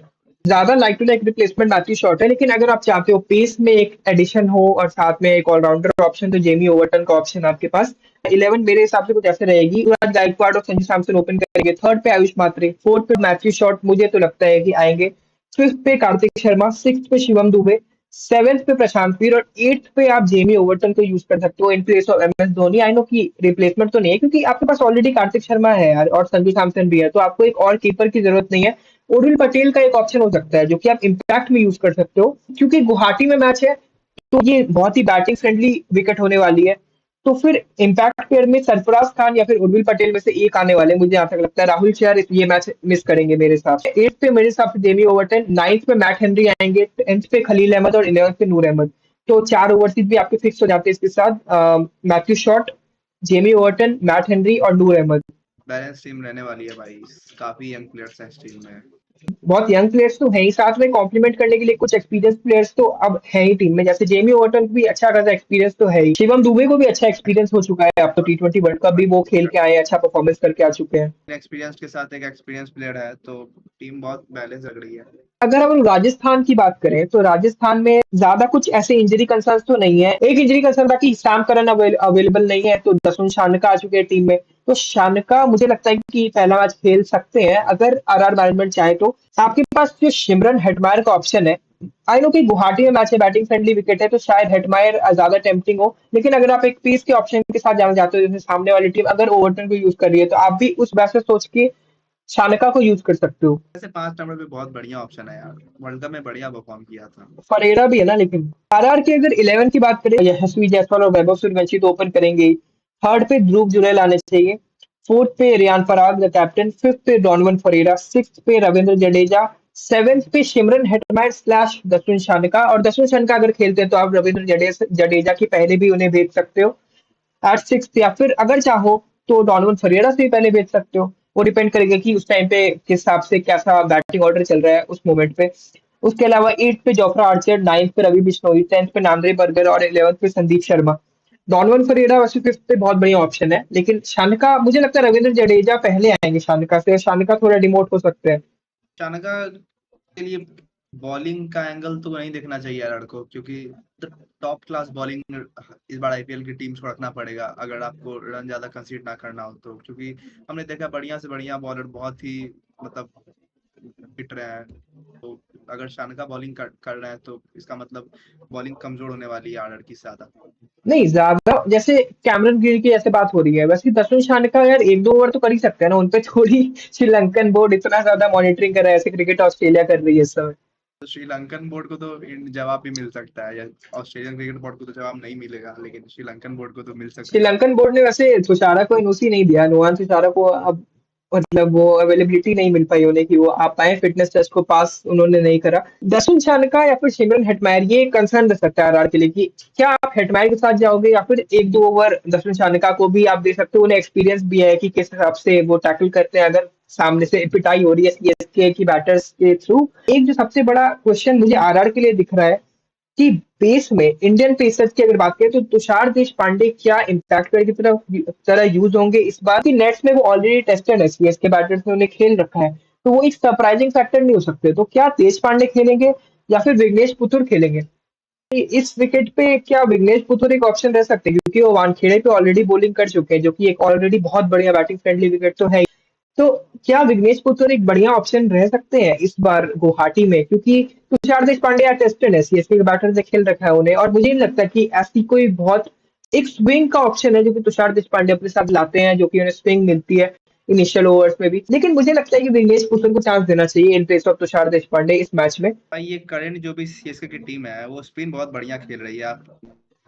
ज्यादा like to like replacement Matthew Short है, लेकिन अगर आप चाहते हो पेस में एक एडिशन हो और साथ में एक ऑलराउंडर ऑप्शन, तो जेमी ओवर्टन का ऑप्शन आपके पास 11 मेरे हिसाब से कुछ ऐसे रहेगी। ऋतुराज गायकवाड़ और संजू सैमसन ओपन करेंगे, थर्ड पे आयुष मात्रे, फोर्थ पे मैथ्यू शॉट मुझे तो लगता है कि आएंगे, फिफ्थ पे कार्तिक शर्मा, सिक्स पे शिवम दुबे, सेवेंथ पे प्रशांत वीर, और एट्थ पे आप जेमी ओवर्टन को यूज कर सकते हो in place of MS Dhoni. I know कि रिप्लेसमेंट तो नहीं है, क्योंकि आपके पास ऑलरेडी कार्तिक शर्मा है यार और संजू सैमसन भी है, तो आपको एक और कीपर की जरूरत नहीं है। उर्विल पटेल का एक ऑप्शन हो सकता है जो कि आप इम्पैक्ट में यूज कर सकते हो, क्योंकि गुवाहाटी में मैच है, तो ये बहुत ही बैटिंग फ्रेंडली विकेट होने वाली है। तो फिर इम्पैक्ट प्लेयर में सरफराज खान या फिर उर्विल पटेल में से एक आने वाले हैं। मुझे यहाँ तक लगता है राहुल चहर ये मैच मिस करेंगे मेरे हिसाब से। एट्थ पे मेरे हिसाब से जेमी ओवर्टन, नाइन्थ पे मैट हेनरी आएंगे, टेंथ पे खलील अहमद और 11th पे नूर अहमद। तो चार ओवरसीज भी आपके फिक्स हो जाते हैं इसके साथ, Matthew Short, Jamie Overton, Matt Henry और नूर अहमद। बैलेंस टीम रहने वाली है भाई, काफी यंग प्लेयर्स हैं इस टीम में। बहुत यंग प्लेयर्स तो हैं ही, साथ में कॉम्प्लीमेंट करने के लिए कुछ एक्सपीरियंस प्लेयर्स तो अब है ही टीम में, जैसे जेमी ओवर्टन को भी अच्छा खासा एक्सपीरियंस तो है ही, शिवम दुबे को भी अच्छा एक्सपीरियंस हो चुका है, अब तो टी20 वर्ल्ड कप भी वो खेल के आए हैं, अच्छा परफॉर्मेंस करके आ चुके हैं। एक्सपीरियंस के साथ एक एक्सपीरियंस प्लेयर है, तो टीम बहुत बैलेंस लग रही है। अगर हम राजस्थान की बात करें, तो राजस्थान में ज्यादा कुछ ऐसे इंजरी कंसर्न तो नहीं है। एक इंजरी कंसर्न था कि सैम करन अवेलेबल नहीं है, तो दसुन शानका आ चुके हैं टीम में, तो शानका मुझे लगता है कि पहला मैच खेल सकते हैं अगर आरआर मैनेजमेंट चाहे तो। आपके पास जो सिमरन हेटमायर का ऑप्शन है, आई नो कि गुवाहाटी में मैच है, बैटिंग फ्रेंडली विकेट है, तो शायद हेटमायर ज्यादा टेम्पटिंग हो, लेकिन अगर आप एक पीस के ऑप्शन के साथ जाना चाहते हो, जैसे सामने वाली टीम अगर ओवरटन को यूज कर रही है, तो आप भी उस वैसे सोच के शानका को यूज कर सकते हो। वैसे 5 नंबर पे बहुत बढ़िया ऑप्शन है यार, वर्ल्ड कप में बढ़िया परफॉर्म किया था। फरेरा भी है ना, लेकिन आरआर की अगर 11 की बात करें, यशस्वी जायसवाल और वैभव सूर्यवंशी तो ओपन करेंगे। थर्ड पे ध्रुव जुरैल आने चाहिए, फोर्थ पे Riyan Parag the captain, fifth पे डॉनवन फरेरा, सिक्स्थ पे रविंद्र जडेजा, सेवेंथ पे सिमरन हेटमायर स्लैश दसुन शानका, और दसुन शानका अगर खेलते हैं तो आप रविंद्र जडेजा की पहले भी उन्हें भेज सकते हो एट सिक्स, या फिर अगर चाहो तो डॉनवन फरियरा से भी पहले भेज सकते हो। वो डिपेंड करेगा कि उस टाइम पे किस हिसाब से कैसा बैटिंग ऑर्डर चल रहा है उस मोमेंट पे। उसके अलावा एट पे जोफ्रा आर्चर, नाइन्थ पे रवि बिश्नोई, टेंथ पे नांद्रे बर्गर और 11th पे संदीप शर्मा। डॉनवन फरियरा वैसे फिफ्थ पे बहुत बढ़िया ऑप्शन है, लेकिन शानका मुझे लगता है रविंद्र जडेजा पहले आएंगे शानका से, शानका थोड़ा डिमोट हो सकते हैं। चाणका के लिए बॉलिंग का एंगल तो नहीं देखना चाहिए यार लड़को, क्योंकि टॉप क्लास बॉलिंग इस बार आईपीएल की टीम्स को रखना पड़ेगा अगर आपको रन ज्यादा कंसीड ना करना हो तो, क्योंकि हमने देखा बढ़िया से बढ़िया बॉलर बहुत ही मतलब पिट रहे हैं, तो अगर शानका बॉलिंग कर रहे हैं तो इसका मतलब बॉलिंग कमजोर होने वाली है आरआर की ज्यादा। नहीं ज्यादा, जैसे कैमरन ग्रीन की जैसे बात हो रही है, वैसे दर्शन शानका यार 1-2 ओवर तो कर ही सकते हैं ना, उनपे थोड़ी श्रीलंकन बोर्ड इतना ज्यादा मॉनिटरिंग कर रहा है, ऐसे क्रिकेट ऑस्ट्रेलिया कर रही है इस समय। तो श्रीलंकन बोर्ड को तो जवाब भी मिल सकता है, या ऑस्ट्रेलियन क्रिकेट बोर्ड को तो जवाब नहीं मिलेगा, लेकिन श्रीलंकन बोर्ड को तो मिल सकता है जवाब। श्रीलंकन बोर्ड ने वैसे तुषारा को एनओसी नहीं दिया, नुआन तुषारा को अब मतलब वो अवेलेबिलिटी नहीं मिल पाई उन्हें कि वो आ पाए, फिटनेस टेस्ट को पास उन्होंने नहीं करा। दर्शन शानका या फिर सिमरन हेटमायर, ये कंसर्न रह सकता है आरआर के लिए कि क्या आप हेटमायर के साथ जाओगे या फिर 1-2 ओवर दर्शन शानका को भी आप दे सकते हो, उन्हें एक्सपीरियंस भी है कि किस हिसाब से वो टैकल करते हैं अगर सामने से पिटाई हो रही है सीएसके की बैटर्स के थ्रू। एक जो सबसे बड़ा क्वेश्चन मुझे आरआर के लिए दिख रहा है कि बेस में इंडियन पेसर्स की अगर बात करें तो तुषार देशपांडे क्या इम्पैक्ट प्लेयर की तरह यूज होंगे इस बार की नेट्स में, वो ऑलरेडी टेस्टेड है, सीएसके बैटर्स ने उन्हें खेल रखा है, तो वो एक सरप्राइजिंग फैक्टर नहीं हो सकते। तो क्या देशपांडे खेलेंगे या फिर विघ्नेश पुथुर खेलेंगे? इस विकेट पे क्या विघ्नेश पुथुर एक ऑप्शन रह सकते हैं, क्योंकि वो वानखेड़े पे ऑलरेडी बॉलिंग कर चुके हैं, जो कि एक ऑलरेडी बहुत बढ़िया बैटिंग फ्रेंडली विकेट तो है। तो क्या विघ्नेश पुथुर एक बढ़िया ऑप्शन रह सकते हैं इस बार गुवाहाटी में, क्योंकि तुषार देशपांडे यार टेस्टेड है, सीएसके के बैटर से खेल रखा है उन्हें, और मुझे नहीं लगता कि ऐसी कोई बहुत एक स्विंग का ऑप्शन है जो कि तुषार देशपांडे अपने साथ लाते हैं, जो कि उन्हें स्विंग मिलती है इनिशियल ओवर्स में भी। लेकिन मुझे लगता है कि विघ्नेश पुथुर को चांस देना चाहिए in place of Tushar Deshpande इस मैच में। भाई ये करंट जो भी सीएसके की टीम है वो स्पिन बहुत बढ़िया खेल रही है। आप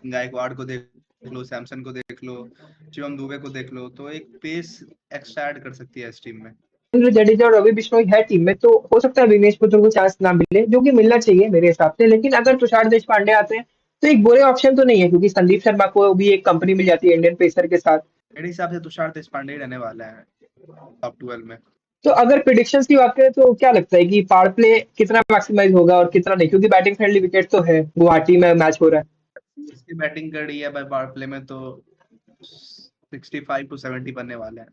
गायकवाड़ को देख लो, सैमसन को देख लो, शिवम दुबे को देख लो, तो एक पेस एक्स्ट्रा ऐड कर सकती है इस टीम में। रविंद्र जडेजा और रवि बिश्नोई है टीम में, तो हो सकता है विघ्नेश पुथुर को चांस ना मिले, जो कि मिलना चाहिए मेरे हिसाब से। लेकिन अगर तुषार देशपांडे आते हैं तो एक बुरे ऑप्शन तो नहीं है, क्योंकि संदीप शर्मा को भी एक कंपनी मिल जाती है इंडियन पेसर के साथ। मेरे हिसाब से तुषार देशपांडे ही रहने वाला है टॉप 12 में। तो अगर प्रिडिक्शंस की बात करें तो क्या लगता है कि पावर प्ले कितना मैक्सिमाइज होगा और कितना नहीं, क्योंकि बैटिंग फ्रेंडली विकेट तो है, गुवाहाटी में मैच हो रहा है। इसकी बैटिंग कर रही है भाई पावर प्ले में तो 65 to 70 बनने वाले हैं,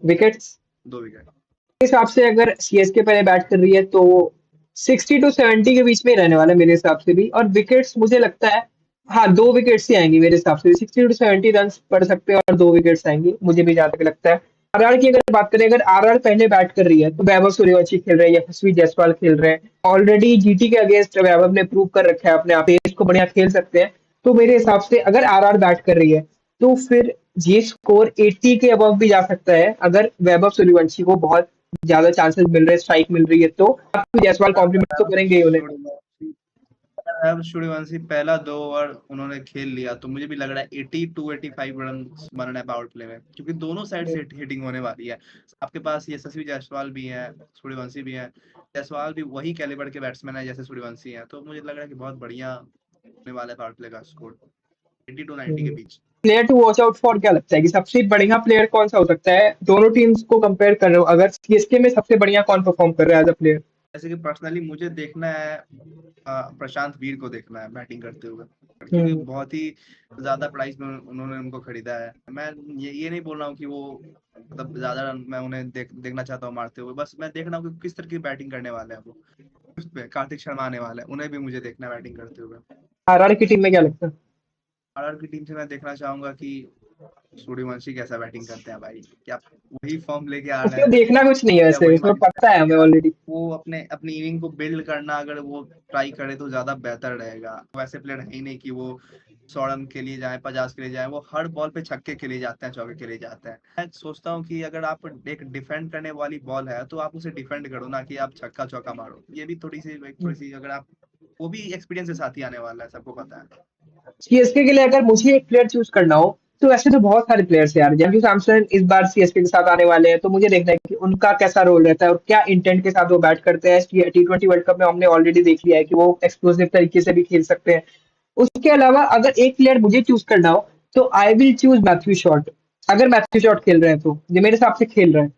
विकेट्स 2 विकेट। हिसाब से अगर सीएसके पहले बैट कर रही है तो 60 to 70 के बीच में ही रहने वाला है मेरे हिसाब से भी, और विकेट्स मुझे लगता है हाँ 2 विकेट्स ही आएंगी मेरे हिसाब से, 60 to 70 रन पड़ सकते हैं और 2 विकेट्स आएंगी, मुझे भी जहाँ तक लगता है। आरआर की अगर बात करें, अगर आरआर पहले बैट कर रही है तो वैभव सूर्यवंशी खेल रहे हैं, यशस्वी जायसवाल खेल रहे हैं, ऑलरेडी जीटी के अगेंस्ट वैभव ने प्रूव कर रखा है अपने आप, पेस को बढ़िया खेल सकते हैं। तो मेरे हिसाब से अगर आरआर बैट कर रही है तो फिर ये स्कोर 80 के अबव भी जा सकता है, अगर वैभव सूर्यवंशी को बहुत ज्यादा चांसेस मिल रहे हैं, स्ट्राइक मिल रही है तो। जायसवाल कॉम्प्लीमेंट तो करेंगे ही उन्हें। अब सूर्यवंशी पहला 2 ओवर उन्होंने खेल लिया तो मुझे भी लग रहा है 80 to 85 रन बनना है पावर प्ले में, क्योंकि दोनों साइड से हिटिंग होने वाली है। आपके पास यशस्वी जायसवाल भी है, सूर्यवंशी भी है। जायसवाल भी वही कैलिबर के बैट्समैन है जैसे सूर्यवंशी है, तो मुझे लग रहा है कि बहुत बढ़िया होने वाला है पावर प्ले का स्कोर 80 to 90 के बीच। Player to watch out for क्या लगता है कि सबसे बढ़िया प्लेयर कौन सा हो सकता है, दोनों टीम्स को कंपेयर कर रहे हो अगर, सीएसके में सबसे बढ़िया कौन परफॉर्म कर रहा है एज अ प्लेयर? जैसे कि पर्सनली मुझे देखना है प्रशांत वीर को देखना है बैटिंग करते हुए, क्योंकि हम्म। बहुत ही ज्यादा प्राइस में उन्होंने उनको खरीदा है। मैं ये नहीं बोल रहा हूँ कि वो मतलब ज्यादा रन मैं उन्हें देखना चाहता हूँ मारते हुए, बस मैं देख रहा हूँ कि किस तरह की बैटिंग करने वाले हैं वो। उस पे कार्तिक शर्मा आने वाले हैं, उन्हें भी मुझे देखना है बैटिंग करते हुए। आरआर की टीम में क्या लगता है? आरआर की टीम से मैं देखना चाहूंगा कि सूर्यवंशी कैसा बैटिंग करते हैं भाई, क्या वही फॉर्म लेके आ रहे उसमें हैं, देखना कुछ नहीं है या वैसे, वही उसमें वाली पता है हमें या ऑलरेडी। वो अपने अपनी इनिंग को बिल्ड करना अगर वो ट्राई करे तो ज्यादा बेहतर रहेगा। वैसे प्लेयर है ही नहीं कि वो 100 रन के लिए जाए, 50 के लिए जाए, वो हर बॉल पे छक्के के लिए जाते हैं, चौके के लिए जाते हैं। मैं सोचता हूँ कि अगर आप एक डिफेंड करने वाली बॉल है तो आप उसे डिफेंड करो, ना कि आप छक्का चौका मारो। ये भी थोड़ी सी अगर आप, वो भी एक्सपीरियंस के साथ ही आने वाला है, सबको पता है। सीएसके के लिए अगर मुझे एक प्लेयर चूज करना हो तो वैसे तो बहुत सारे प्लेयर्स हैं यार, जैसे सैमसन इस बार सीएसके के साथ आने वाले हैं, तो मुझे देखना है कि उनका कैसा रोल रहता है और क्या इंटेंट के साथ वो बैट करते हैं। T20 वर्ल्ड कप में हमने ऑलरेडी देख लिया है कि वो एक्सप्लोसिव तरीके से भी खेल सकते हैं। उसके अलावा अगर एक प्लेयर मुझे चूज करना हो तो I will choose Matthew Short. अगर मैथ्यू शॉट खेल रहे हैं तो ये मेरे हिसाब से खेल रहे हैं,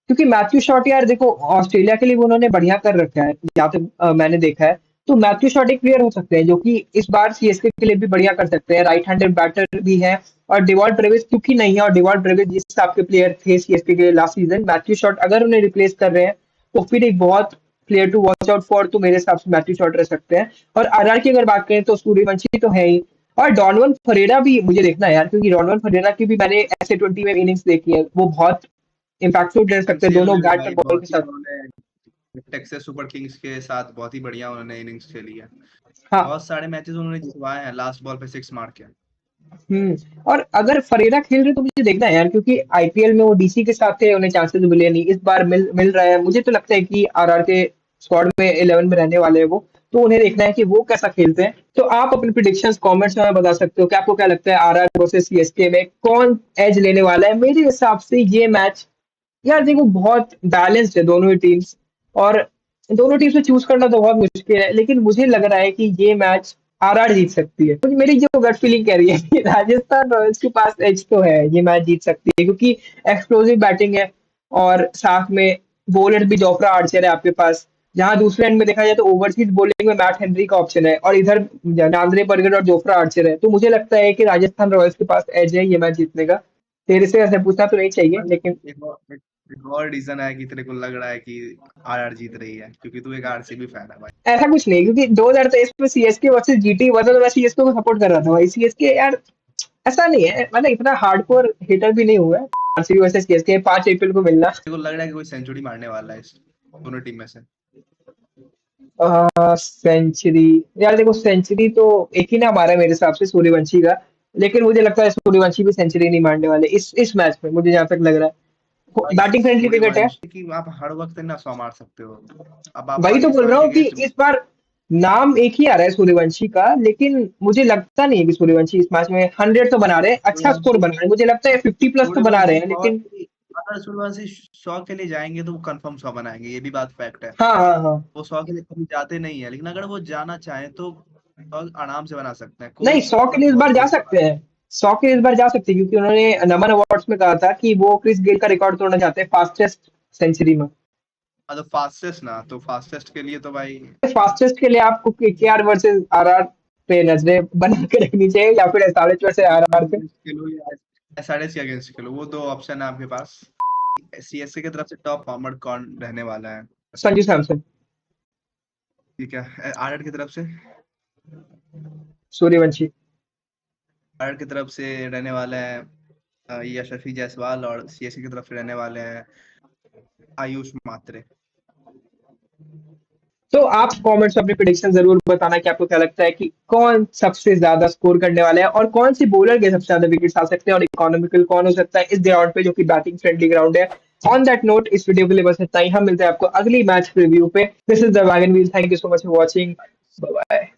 क्योंकि मैथ्यू शॉट यार देखो ऑस्ट्रेलिया के लिए भी उन्होंने बढ़िया कर रखा है जहाँ तक मैंने देखा है। तो मैथ्यू शॉट एक प्लेयर हो सकते हैं जो कि इस बार सीएसके के लिए भी बढ़िया कर सकते हैं, राइट हैंडेड बैटर भी है। और डिवॉल्ट ब्रेविस क्योंकि नहीं है, और डिवॉल्ट ब्रेविस जिस हिसाब के प्लेयर थे सीएसके के लास्ट सीजन, मैथ्यू शॉट अगर उन्हें रिप्लेस कर रहे हैं तो फिर एक बहुत player to watch out for तो मेरे हिसाब से मैथ्यू शॉट रह सकते हैं। और आरआर की अगर बात करें तो सूर्यवंशी तो है ही, और डॉनवन फरेरा भी मुझे देखना है यार, क्योंकि डॉनवन फरेरा की भी मैंने ऐसे 20 में इनिंग्स देखी है, वो बहुत इम्पैक्टफुल रह सकते हैं सिंसियरली दोनों भी बैट और भाई बॉल के बहुत ही साथ। उन्होंने टेक्सास सुपर किंग्स के साथ बहुत ही बढ़िया उन्होंने इनिंग्स खेली है। हाँ। बहुत सारे मैचेस उन्होंने जितवाए हैं लास्ट बॉल पे 6 मार के। और अगर फरेरा खेल रहे तो मुझे देखना है यार, क्योंकि आईपीएल में वो डीसी के साथ थे, उन्हें चांसेस मिले नहीं, इस बार मिल मिल रहा है। मुझे तो लगता है कि आरआर के स्क्वाड में 11 में रहने वाले हैं वो, तो उन्हें देखना है कि वो कैसा खेलते हैं। तो आप अपने प्रिडिक्शंस कमेंट्स में बता सकते हो कि आपको क्या लगता है आरआर वर्सेस सीएसके में कौन एज लेने वाला है। मेरे हिसाब से ये मैच, यार देखो, बहुत बैलेंस्ड है दोनों ही टीम्स, और दोनों टीम से चूज करना तो बहुत मुश्किल है, लेकिन मुझे लग रहा है कि ये मैच आरआर जीत सकती है। तो मेरी जो गट फीलिंग कह रही है कि राजस्थान रॉयल्स के पास एज तो है, ये मैच जीत सकती है, क्योंकि एक्सप्लोसिव बैटिंग है, और साथ में बॉलर भी जोफ्रा आर्चर है आपके पास। जहां दूसरे एंड में देखा जाए तो ओवरसीज बॉलिंग में मैट हेनरी का ऑप्शन है, और इधर नांद्रे बर्गर और जोफ्रा आर्चर है। तो मुझे लगता है कि राजस्थान रॉयल्स के पास एज है ये मैच जीतने का। तेरे से ऐसे पूछना तो नहीं चाहिए, भाई लेकिन एक और रीजन है कि तेरे को लग रहा है कि आरआर जीत रही है क्योंकि तू एक आरसीबी फैन है भाई। ऐसा कुछ नहीं, क्योंकि 2023 में सीएसके वर्सेस जीटी हुआ था, तो मैं सीएसके को सपोर्ट कर रहा था भाई। सीएसके यार ऐसा नहीं है, मतलब इतना हार्डकोर हिटर भी नहीं हुआ है। आरसीबी वर्सेस सीएसके 5 अप्रैल को मिलना। तेरे को लग रहा है कि कोई सेंचुरी मारने वाला है इस दोनों टीम में से? सेंचुरी, यार देखो, सेंचुरी तो एक ही ना मारा है मेरे हिसाब से, सूर्यवंशी का। लेकिन मुझे लगता है सूर्यवंशी भी सेंचुरी नहीं मारने वाले इस मैच में, मुझे जहां तक लग रहा है। भाई बैटिंग फ्रेंडली क्रिकेट है। सूर्यवंशी की आप हर वक्त ना 100 मार सकते हो। अब आप वही तो बोल पाकिस्तान रहा के हूँ कि अगेंस्ट इस बार नाम एक ही आ रहा है सूर्यवंशी का, लेकिन मुझे लगता नहीं है कि सूर्यवंशी इस मैच में 100 तो बना रहे हैं, अच्छा स्कोर सूर्यवंशी बना रहे हैं। मुझे लगता है 50+ तो बना रहे सूर्यवंशी हैं, बहुत लेकिन ही अगर सूर्यवंशी 100 के लिए जाएंगे तो वो कंफर्म 100 बनाएंगे, ये भी बात फैक्ट है। हाँ हाँ हाँ। वो 100 के लिए कभी जाते नहीं है, लेकिन अगर वो जाना चाहें तो 100 आराम से बना सकते हैं, कोई नहीं, 100 के मतलब लिए इस बहुत बार जा बड़ी बात। सकते हैं। 100 के लिए इस बार जा सकते हैं, क्योंकि उन्होंने नमन अवार्ड्स में कहा था कि वो क्रिस गेल का रिकॉर्ड तोड़ना चाहते हैं फास्टेस्ट सेंचुरी में। हाँ तो फास्टेस्ट ना, तो फास्टेस्ट के लिए तो भाई फास्टेस्ट के लिए आपको केकेआर वर्सेस आरआर पे नजरें बना के रखनी चाहिए, या फिर एसआरएच वर्सेस आरआर पे। खेलो या एसआरएच के अगेंस्ट खेलो, वो दो ऑप्शन है आपके पास। सीएसके की तरफ से टॉप फॉर्मर कौन रहने वाला है? संजू सैमसन। ठीक है, आरआर की तरफ से? सूर्यवंशी। आरआर की तरफ से रहने वाले हैं यशस्वी जायसवाल, और सीएसके की तरफ से रहने वाले हैं आयुष मात्रे। तो आप कमेंट्स में अपनी प्रेडिक्शन जरूर बताना कि आपको क्या लगता है कि कौन सबसे ज्यादा स्कोर करने वाला है, और कौन सी बॉलर के सबसे ज्यादा विकेट्स आ सकते हैं, और इकोनॉमिकल कौन हो सकता है इस ग्राउंड पे, जो कि बैटिंग फ्रेंडली ग्राउंड है। ऑन दैट नोट, इस वीडियो के लिए बस इतना ही। हम मिलते हैं आपको अगली मैच रिव्यू पे। This is the wagon wheel. Thank you so much for watching. Bye bye.